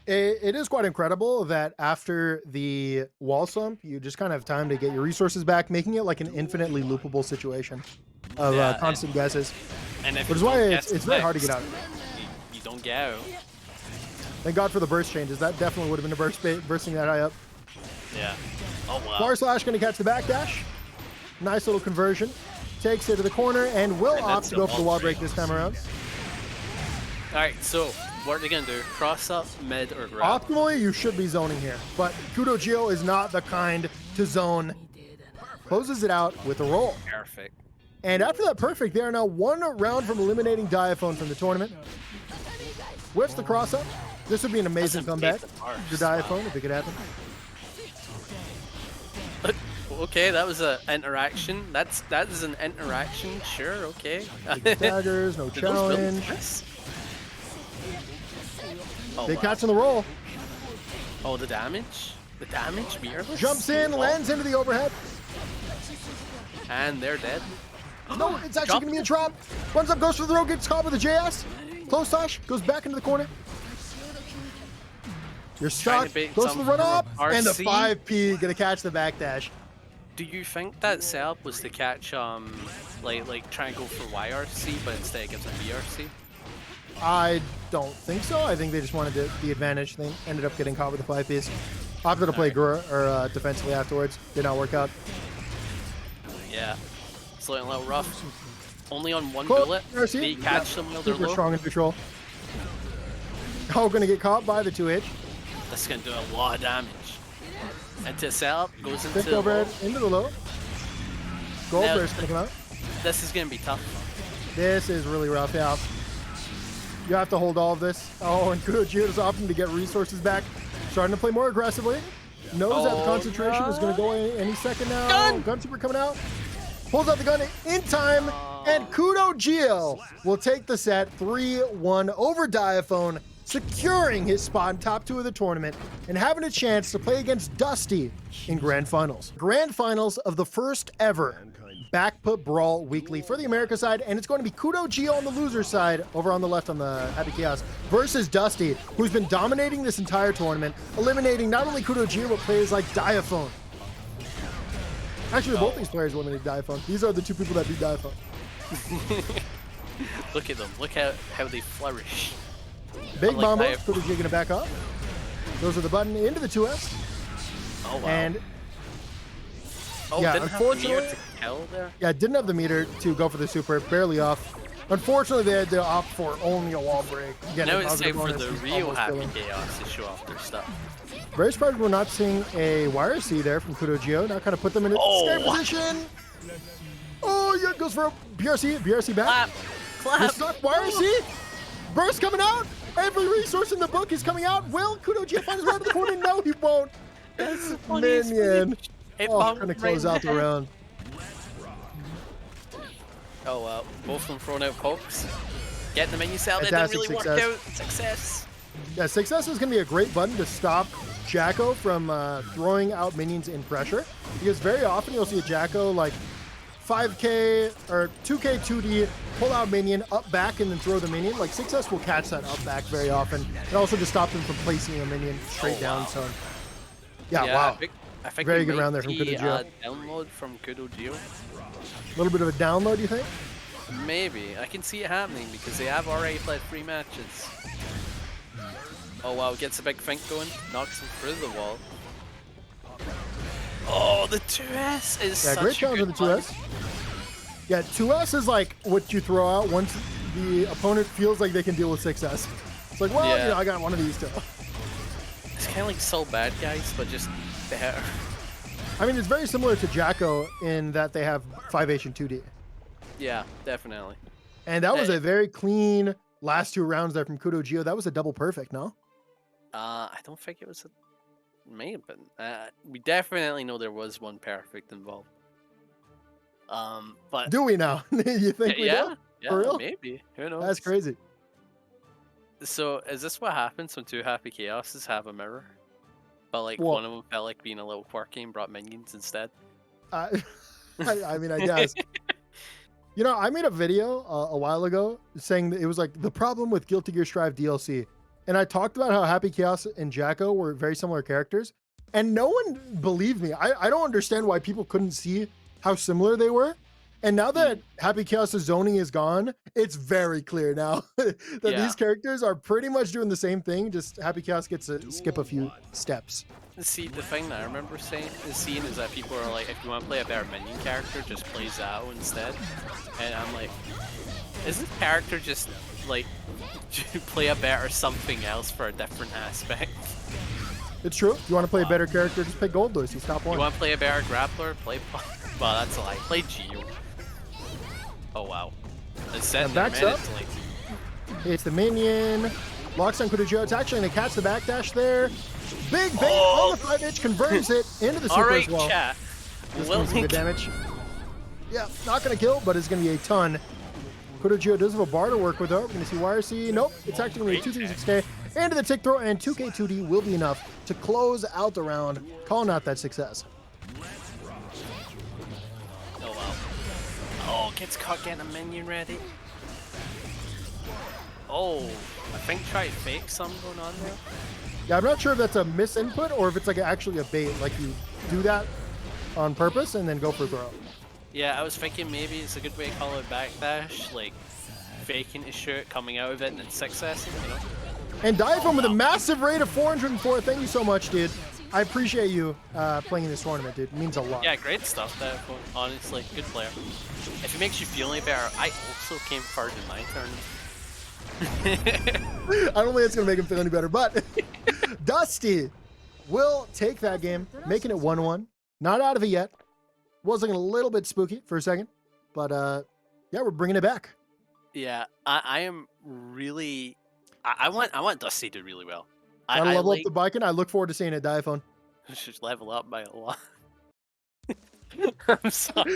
It is quite incredible that after the wall slump, you just kind of have time to get your resources back, making it like an infinitely loopable situation of constant guesses. And which is why it's very hard to get out. You don't get out. Thank God for the burst changes. That definitely would have been a burst bursting that high up. Yeah. Oh wow. Far slash going to catch the backdash. Nice little conversion. Takes it to the corner and will opt to go for the wall break this time around. All right, so what are they gonna do? Cross up, mid, or grab? Optimally, you should be zoning here, but KudoGio is not the kind to zone. Closes it out with a roll. Perfect. And after that perfect, they are now one round from eliminating Diaphone from the tournament. Whiffs the cross up. This would be an amazing comeback to Diaphone if it could happen. Okay, that was an interaction. That is an interaction. Sure, okay. Daggers, no challenge. Oh, They catch on the roll. Oh, the damage? The damage? Mirrorless? Jumps in, lands into the overhead. And they're dead. No, it's actually going to be a trap. Runs up, goes for the throw, gets caught with the JS. Close touch, goes back into the corner. You're stuck, goes for the run up, and the 5P going to catch the backdash. Do you think that setup was to catch, like try and go for YRC, but instead it gives a BRC? I don't think so. I think they just wanted the advantage. They ended up getting caught with the 5Ps. Opted to play defensively afterwards. Did not work out. Yeah. It's looking a little rough. Only on one bullet. Did he catch them while they're low? Super strong in neutral. Oh, going to get caught by the 2H. That's going to do a lot of damage. And to setup, goes into the overhead, into the low. Gold burst going to come out. This is going to be tough. This is really rough, yeah. You have to hold all of this. Oh, and KudoGio is opting to get resources back. Starting to play more aggressively. Knows that the concentration is going to go any second now. Gun! Gun super coming out. pulls out the gun in time, and KudoGio will take the set 3-1 over Diaphone, securing his spot in top 2 of the tournament and having a chance to play against Dusty in Grand Finals. Grand Finals of the first ever baccpaBrawl weekly for the America side, and it's going to be KudoGio on the loser side, over on the left on the Happy Chaos, versus Dusty, who's been dominating this entire tournament, eliminating not only KudoGio, but players like Diaphone. Actually, both these players eliminated Diaphone. These are the 2 people that beat Diaphone. Look at them. Look how they flourish. Big Mambo, KudoGio gonna back up. Those are the button into the 2S. Oh, wow. And yeah, didn't unfortunately, didn't have the meter to go for the super, barely off. Unfortunately, they had to opt for only a wall break. Now it's time for the real Happy Chaos to show off their stuff. Very surprised we're not seeing a wire C there from KudoGio. Now kind of put them in a scary position. Oh, yeah, goes for a BRC back. Clap. Stuck wire C. Burst coming out. Every resource in the book is coming out. Will KudoGio find his way to the corner? No, he won't. That's the funniest Minion. Oh, gonna close out the round. Oh wow, both of them throwing out pokes. Getting the menu out, that didn't really work out. Success. Yeah, success is gonna be a great button to stop Jacko from throwing out minions in pressure, because very often you'll see a Jacko like 5k or 2k 2D, pull out minion, up back, and then throw the minion. Like success will catch that up back very often, and also just stop them from placing a minion straight down. So yeah, wow. I think very good round there from KudoGio. Download from KudoGio. A little bit of a download, you think? Maybe. I can see it happening because they have already played 3 matches. Oh wow, gets a big think going, knocks him through the wall. Oh, the 2S is such great challenge with the 2S. Yeah, 2S is like what you throw out once the opponent feels like they can deal with 6S. It's like, well, you know, I got one of these too. It's kind of like So Bad Guys, but just better. I mean, it's very similar to Jacko in that they have 5H and 2D. Yeah, definitely. And that was a very clean last 2 rounds there from KudoGio. That was a double perfect, no? I don't think it was a... May have been. We definitely know there was one perfect involved. But... Do we now? You think we do? Yeah, For real? maybe. Who knows? That's crazy. So, is this what happens when 2 Happy Chaoses have a mirror? But like one of them felt like being a little quirky and brought minions instead. I mean, I guess. You know, I made a video a while ago saying that it was like the problem with Guilty Gear Strive DLC. And I talked about how Happy Chaos and Jacko were very similar characters. And no one believed me. I don't understand why people couldn't see how similar they were. And now that Happy Chaos' zoning is gone, it's very clear now that these characters are pretty much doing the same thing, just Happy Chaos gets to skip a few steps. See, the thing that I remember seeing is that people are like, if you want to play a better minion character, just play Zao instead. And I'm like, is this character just like play a better something else for a different aspect? It's true. You want to play a better character, just pick Gold Lucy, stop one. You want to play a better grappler? Play... Well, that's a lie. Play Gio. Oh, wow. It's set there, man. Up. It's the minion. Locks on KudoGio. It's actually going to catch the backdash there. Big bait on the 5H, converts it into the super as well. Chat. This one's good damage. Yeah, not going to kill, but it's going to be a ton. KudoGio does have a bar to work with, though. We're going to see YRC. Nope, it's actually going to be 236k. Into the tick throw, and 2k2D will be enough to close out the round, calling out that success. Oh, wow. Oh, gets caught getting a minion ready. Oh, I think try fake something going on there. Yeah, I'm not sure if that's a misinput or if it's like actually a bait, like you do that on purpose and then go for throw. Yeah, I was thinking maybe it's a good way to call it backdash, like faking his shirt, coming out of it, and then successing, you know? And Diaphone with a massive rate of 404. Thank you so much, dude. I appreciate you playing in this tournament, dude. It means a lot. Yeah, great stuff, Diaphone. Honestly, good player. If it makes you feel any better, I also came third in my tournament. I don't think it's going to make him feel any better, but Dusty will take that game, making it 1-1. Not out of it yet. Was looking a little bit spooky for a second, but yeah, we're bringing it back. Yeah, I am really... I want Dusty to do really well. Gotta level up the Baiken. I look forward to seeing it, Diaphone. Just level up by a lot. I'm sorry.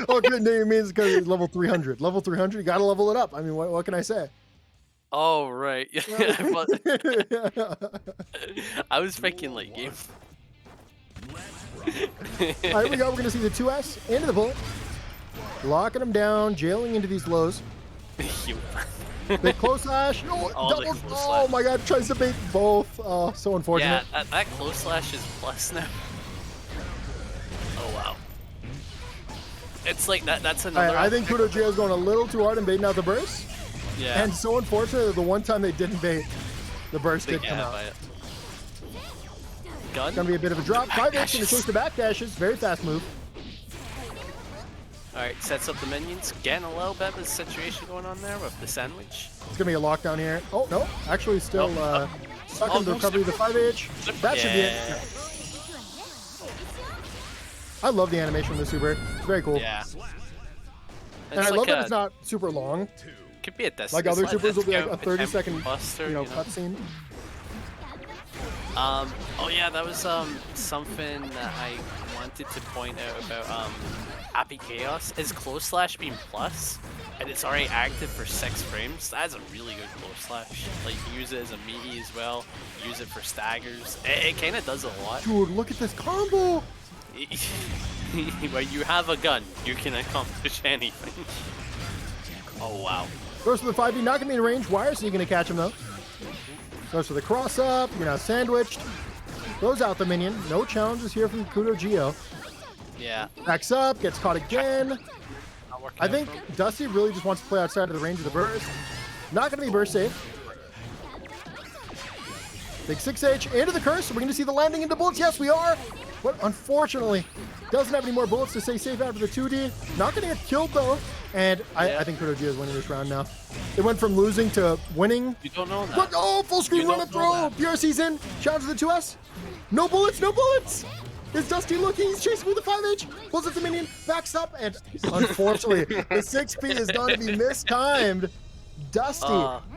Oh, good name means because it's level 300. Level 300, you gotta level it up. I mean, what can I say? Oh, right. I was thinking late game. All right, here we go. We're gonna see the 2S into the bullet, locking him down, jailing into these lows. Big close slash. Oh my god, tries to bait both. Oh, so unfortunate. Yeah, that close slash is plus now. Oh wow. It's like that's another. I think KudoGio is going a little too hard and baiting out the burst. Yeah. And so unfortunate that the one time they didn't bait, the burst did come out. Gun? Gonna be a bit of a drop. 5H gonna chase the back dashes. Very fast move. Alright, sets up the minions. Getting a little bit of a situation going on there with the sandwich. It's gonna be a lockdown here. Oh no, actually still stuck in the recovery of the 5H. That should be it. I love the animation of the super. It's very cool. Yeah. And I love that it's not super long. Could be a like other supers will be like a 30-second, cutscene. Oh yeah, that was something that I wanted to point out about Happy Chaos. His close slash being plus, and it's already active for 6 frames. That's a really good close slash. Like you can use it as a meaty as well. Use it for staggers. It kind of does a lot. Dude, look at this combo. When you have a gun, you can accomplish anything. Oh wow. Goes for the 5B, not gonna be in range. Wire, so you're gonna catch him though. Goes for the cross up. You're now sandwiched. Throws out the minion. No challenges here from KudoGio. Yeah. Backs up, gets caught again. I think Dusty really just wants to play outside of the range of the burst. Not gonna be burst safe. Big 6H into the curse. We're going to see the landing into bullets. Yes, we are. But unfortunately, doesn't have any more bullets to stay safe after the 2D. Not going to get killed, though. And I think KudoGio is winning this round now. It went from losing to winning. You don't know that. But, oh, full screen run up throw. BRC's in. Challenge to the 2S. No bullets, no bullets. Is Dusty looking? He's chasing with the 5H. Pulls it to minion. Backs up. And unfortunately, the 6P is going to be mistimed. Dusty,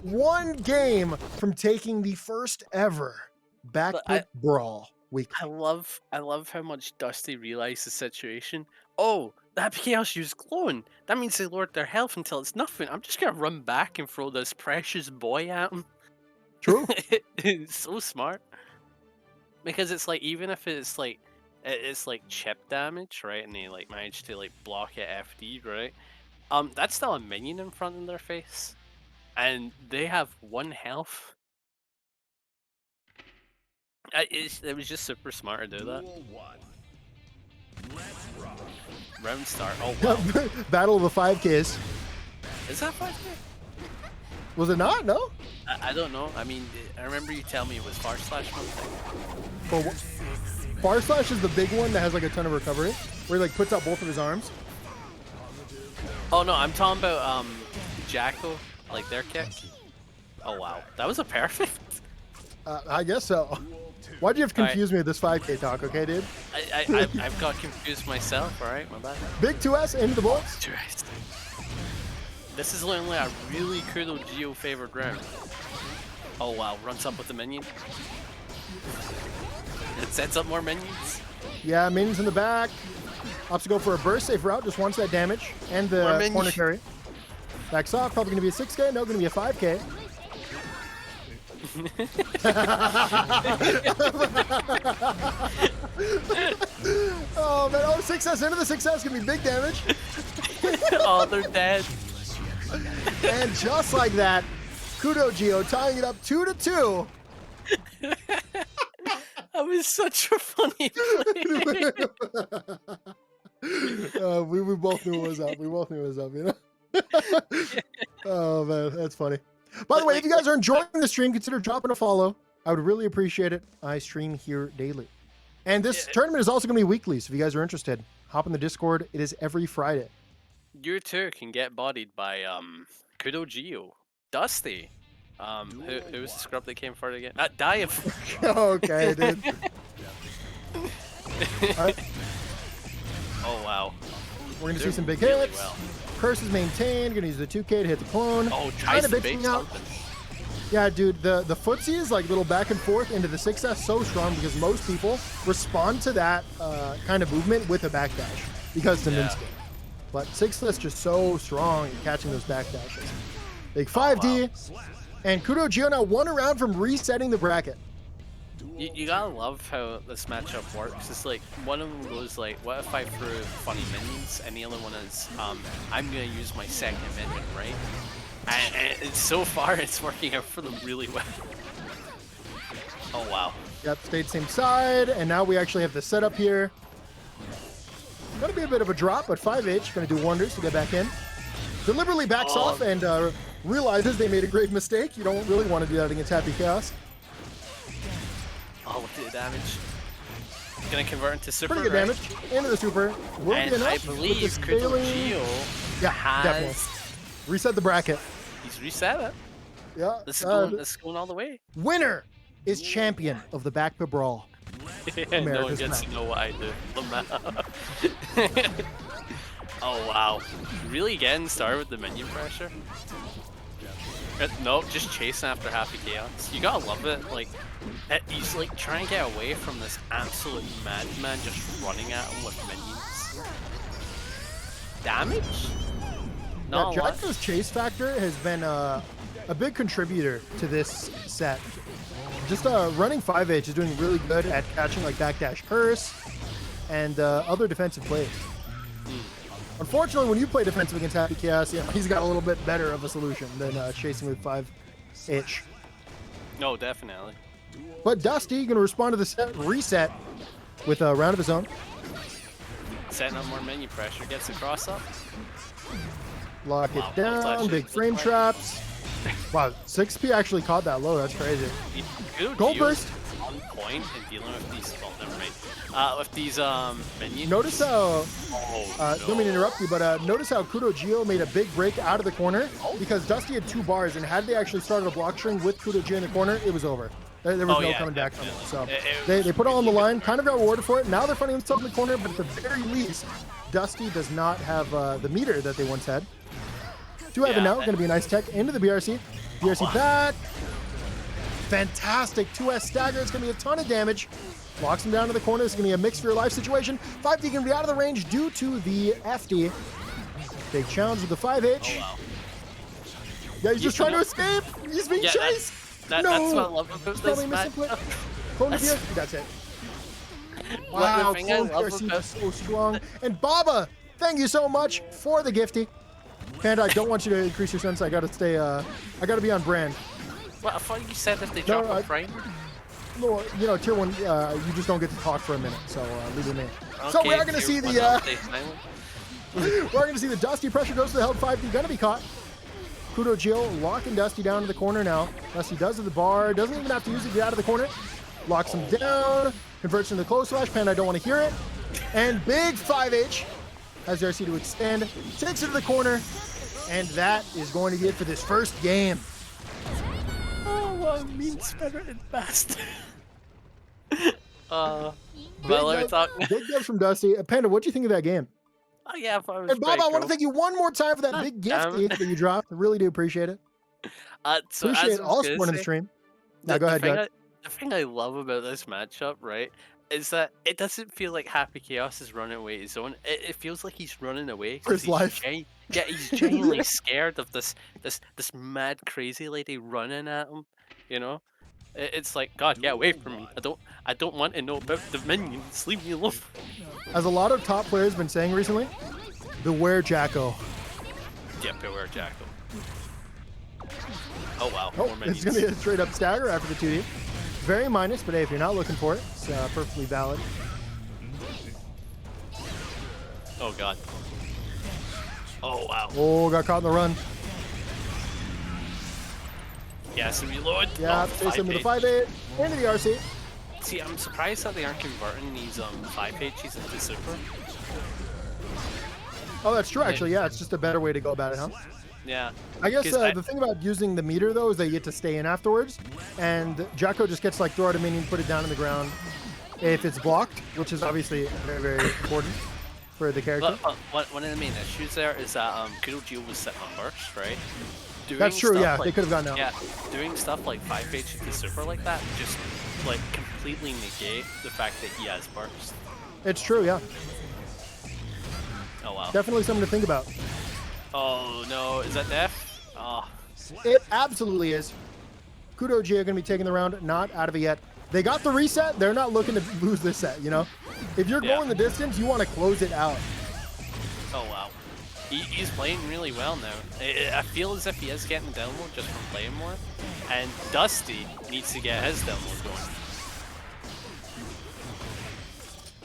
one game from taking the first ever baccpaBrawl week. I love how much Dusty realized the situation. Oh, that chaos used glowing. That means they lowered their health until it's nothing. I'm just gonna run back and throw this precious boy at him. True. It's so smart. Because it's like, even if it's like chip damage, right? And they like manage to like block it FD, right? That's still a minion in front of their face. And they have 1 health. It was just super smart to do that. Round start. Oh wow. Battle of the 5Ks. Is that 5K? Was it not? No? I don't know. I mean, I remember you telling me it was Far Slash one thing. Far Slash is the big one that has like a ton of recovery, where he like puts out both of his arms. Oh no, I'm talking about Jacko. Like their kick? Oh wow, that was a perfect. I guess so. Why'd you have confused me with this 5K talk, okay, dude? I've got confused myself, alright, my bad. Big 2S into the bullets. This is literally a really KudoGio favored round. Oh wow, runs up with the minion. It sets up more minions. Yeah, minions in the back. Opts to go for a burst safe route, just wants that damage. And the corner carry. Backs off, probably going to be a 6K, no, going to be a 5K. Oh man, 6S into the 6S, going to be big damage. Oh, they're dead. And just like that, KudoGio tying it up 2-2. That was such a funny play. We both knew it was up. We both knew it was up, you know? Oh man, that's funny. By the way, if you guys are enjoying the stream, consider dropping a follow. I would really appreciate it. I stream here daily. And this tournament is also going to be weekly, so if you guys are interested, hop in the Discord. It is every Friday. You too can get bodied by KudoGio. Dusty. Who was the scrub that came first again? Diaphone. Okay, dude. Right. Oh wow. We're going to see some big hits. Well. Curse is maintained. Going to use the 2K to hit the clone. Oh, tries to bait something. Yeah, dude, the footsies, like little back and forth into the 6S, so strong because most people respond to that kind of movement with a backdash because it's an instant. But 6S just so strong at catching those backdashes. Big 5D, and KudoGio now 1 round from resetting the bracket. You gotta love how this matchup works. It's like one of them goes like, what if I threw funny minions, and the other one is, I'm gonna use my second minion, right? And so far, it's working out for them really well. Oh wow. Yep, stayed same side, and now we actually have the setup here. Gonna be a bit of a drop, but 5H gonna do wonders to get back in. Deliberately backs off and realizes they made a grave mistake. You don't really want to do that against Happy Chaos. Oh, look at the damage. Gonna convert into super. Pretty good damage into the super. Will and be enough I believe KudoGio has definitely reset the bracket. He's reset it. Yeah, This is going all the way. Winner is champion of the baccpaBrawl. No one gets to know what I do. Oh wow, really getting started with the minion pressure. Nope, just chasing after Happy Chaos. You gotta love it. Like, he's like trying to get away from this absolute madman just running at him with minions. Damage? Not Yeah, Jacko's chase factor has been a big contributor to this set. Just running 5H is doing really good at catching like backdash curse and other defensive plays. Unfortunately, when you play defensive against Happy Chaos, he's got a little bit better of a solution than chasing with 5H. No, definitely. But Dusty going to respond to the reset with a round of his own. Setting up more minion pressure, gets the cross up. Lock it down, big frame traps. Wow, 6P actually caught that low. That's crazy. Gold burst. On point and dealing with these. Well, never mind. With these minions. Notice how. Don't mean to interrupt you, but notice how KudoGio made a big break out of the corner because Dusty had 2 bars, and had they actually started a block string with KudoGio in the corner, it was over. There was no coming back from it. So they put it all on the line, kind of got rewarded for it. Now they're finding themselves in the corner, but at the very least, Dusty does not have the meter that they once had. Do have it now. Going to be a nice tech into the BRC. BRC back. Fantastic 2S stagger. It's going to be a ton of damage. Locks him down to the corner. It's going to be a mix for your life situation. 5D going to be out of the range due to the FD. Big challenge with the 5H. Oh, wow. Yeah, he's just trying to escape. He's being chased. That's what I love about this match. That's it. Wow, BRC is so strong. And Baba, thank you so much for the gifty. Panda, I don't want you to increase your sense. I gotta stay. I gotta be on brand. Well, I thought you said if they drop a frame. No, you know, tier 1, you just don't get to talk for a minute. So leave it in. Okay, so we are gonna see the. We're gonna see the Dusty pressure goes to the held 5D. Gonna be caught. KudoGio locking Dusty down to the corner now. Dusty does at the bar. Doesn't even have to use it to get out of the corner. Locks him down. Converts into close slash. Panda, I don't want to hear it. And big 5H. Has RC to extend. Takes it to the corner. And that is going to be it for this first game. Oh, what a mean-spirited bastard. Well, let me talk. Big dubs from Dusty. Panda, what do you think of that game? Oh, yeah, I thought it was And Bob, I cool. want to thank you one more time for that big gifty that you dropped. I really do appreciate it. So Appreciate all support in the stream. Now go ahead, guys. The thing I love about this matchup, right, is that it doesn't feel like Happy Chaos is running away his own. It feels like he's running away For his life. Yeah, he's genuinely scared of this mad crazy lady running at him. You know, it's like, God, get away from me. I don't want to know about the minions. Leave me alone. As a lot of top players have been saying recently, beware Jacko. Yeah, beware Jacko. Oh wow, Oh, more minions. it's going to be a straight up stagger after the 2D. Very minus, but hey, if you're not looking for it, it's perfectly valid. Oh God. Oh wow. Oh, got caught in the run. Yeah, so reload. Yeah, face him with a 5-8 into the RC. See, I'm surprised that they aren't converting these 5Hs into super. Oh, that's true, actually. Yeah, it's just a better way to go about it, huh? Yeah. I guess the thing about using the meter, though, is that you get to stay in afterwards. And Jacko just gets, like, throw out a minion, put it down on the ground if it's blocked, which is obviously very, very important for the character. But one of the main issues there is that KudoGio was sitting on burst, right? doing That's true, stuff yeah, like, they could have gotten out. Yeah, doing stuff like 5H to super like that just like completely negate the fact that he has burst. It's true, yeah. Oh wow. Definitely something to think about. Oh no, is that death? Oh. It absolutely is. KudoGio are going to be taking the round, not out of it yet. They got the reset. They're not looking to lose this set, you know? If you're going the distance, you want to close it out. Oh wow. He's playing really well now. I feel as if he is getting download just from playing more. And Dusty needs to get his download going.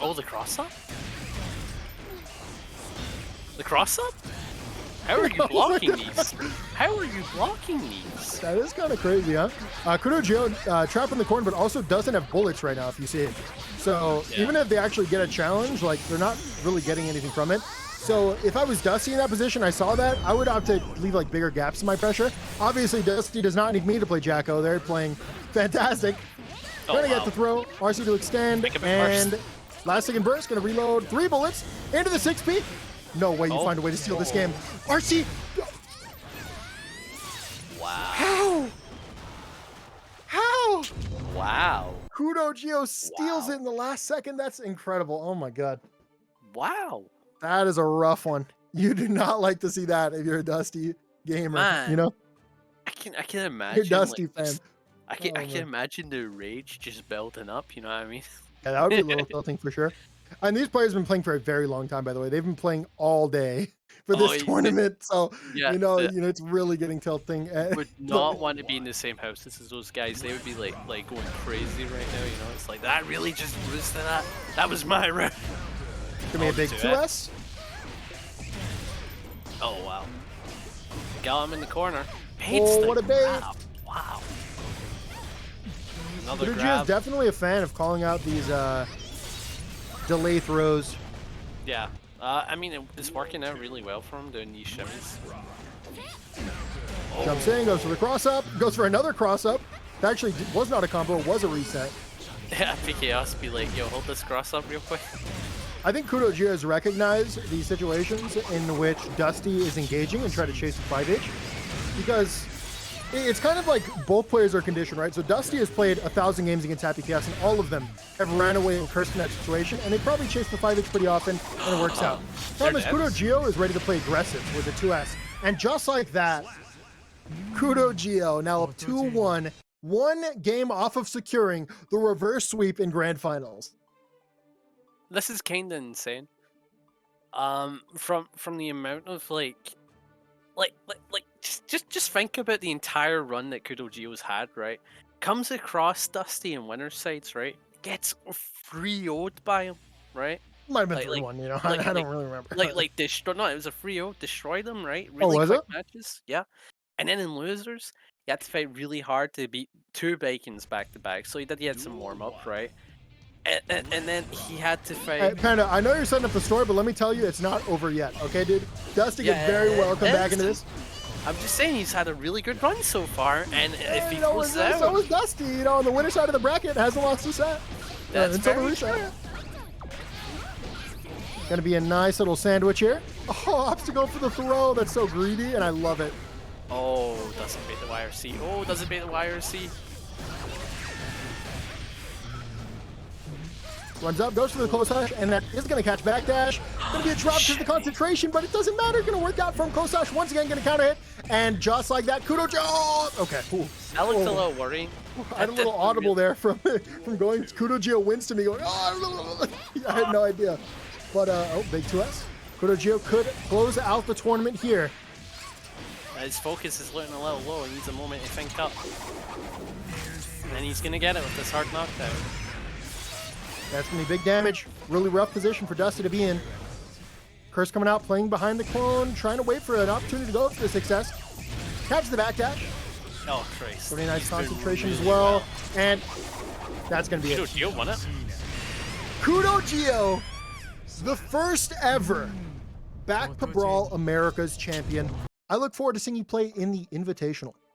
Oh, the cross-up? The cross-up? How are you blocking these? How are you blocking these? That is kind of crazy, huh? KudoGio trapped in the corner, but also doesn't have bullets right now, if you see it. So even if they actually get a challenge, like, they're not really getting anything from it. So if I was Dusty in that position, I saw that, I would opt to leave like bigger gaps in my pressure. Obviously, Dusty does not need me to play Jacko. They're playing fantastic. Trying to get the throw, RC to extend, and last second burst, gonna reload 3 bullets into the 6P. No way you find a way to steal this game. RC! Wow. How? Wow. KudoGio steals it in the last second. That's incredible. Oh my god. Wow. That is a rough one. You do not like to see that if you're a Dusty gamer, Man, you know? I can imagine. You're a Dusty like, fan. I can imagine the rage just building up, you know what I mean? Yeah, that would be a little tilting for sure. And these players have been playing for a very long time, by the way. They've been playing all day for this tournament, so you know, it's really getting tilting. Would not want to be in the same house as those guys. They would be like going crazy right now. You know, it's like that really just was that. That was my round. Give me a big 2S. Oh wow! Got him in the corner. Oh, what a bait! Wow. Another KudoGio grab. is definitely a fan of calling out these delay throws. Yeah. I mean, it's working out really well for him doing these shimmies. Jumps in, goes for the cross up, goes for another cross up. That actually was not a combo, it was a reset. Yeah, PKS be like, yo, hold this cross up real quick. I think KudoGio has recognized these situations in which Dusty is engaging and try to chase the 5H, because it's kind of like both players are conditioned, right? So Dusty has played 1,000 games against Happy Chaos, and all of them have ran away and cursed in that situation, and they probably chase the 5H pretty often, and it works out. Problem is, KudoGio is ready to play aggressive with the 2S, and just like that, KudoGio now up 2-1, 1 game off of securing the reverse sweep in Grand Finals. This is kinda insane. From the amount of like just think about the entire run that KudoGio's had, right? Comes across Dusty in winner sides, right? Gets 3-0'd by him, right? Might have been 3-1, you know. I don't really remember. No, it was a 3-0, destroyed them, right? Really quick matches, yeah. And then in losers, you had to fight really hard to beat 2 Baikens back to back. So he had some warm up, right? And then he had to fight. Hey, Panda, I know you're setting up the story, but let me tell you, it's not over yet, okay, dude? Dusty could very well come back into this. I'm just saying he's had a really good run so far, and if he pulls out, so is Dusty. You know, on the winner side of the bracket, hasn't lost a set. That's very true. Gonna be a nice little sandwich here. Oh, obstacle for the throw. That's so greedy, and I love it. Oh, doesn't bait the YRC. Oh, doesn't bait the YRC. Runs up, goes for the close hush, and that is going to catch backdash. Going to be a drop to the concentration, but it doesn't matter. Going to work out from close hush. Once again, going to counter hit. And just like that, KudoGio. Okay. Ooh. That looked a little worrying. I had a little audible there from going. KudoGio wins to me going, oh, I had no idea. But, oh, big 2S. KudoGio could close out the tournament here. His focus is looking a little low. He needs a moment to think up. And he's going to get it with this hard knockdown. That's going to be big damage. Really rough position for Dusty to be in. Curse coming out, playing behind the clone, trying to wait for an opportunity to go for the success. Catches the backdash. Oh, Christ. Pretty nice concentration as well. And that's going to be it. KudoGio won it. KudoGio, the first ever baccpaBrawl America's champion. I look forward to seeing you play in the Invitational.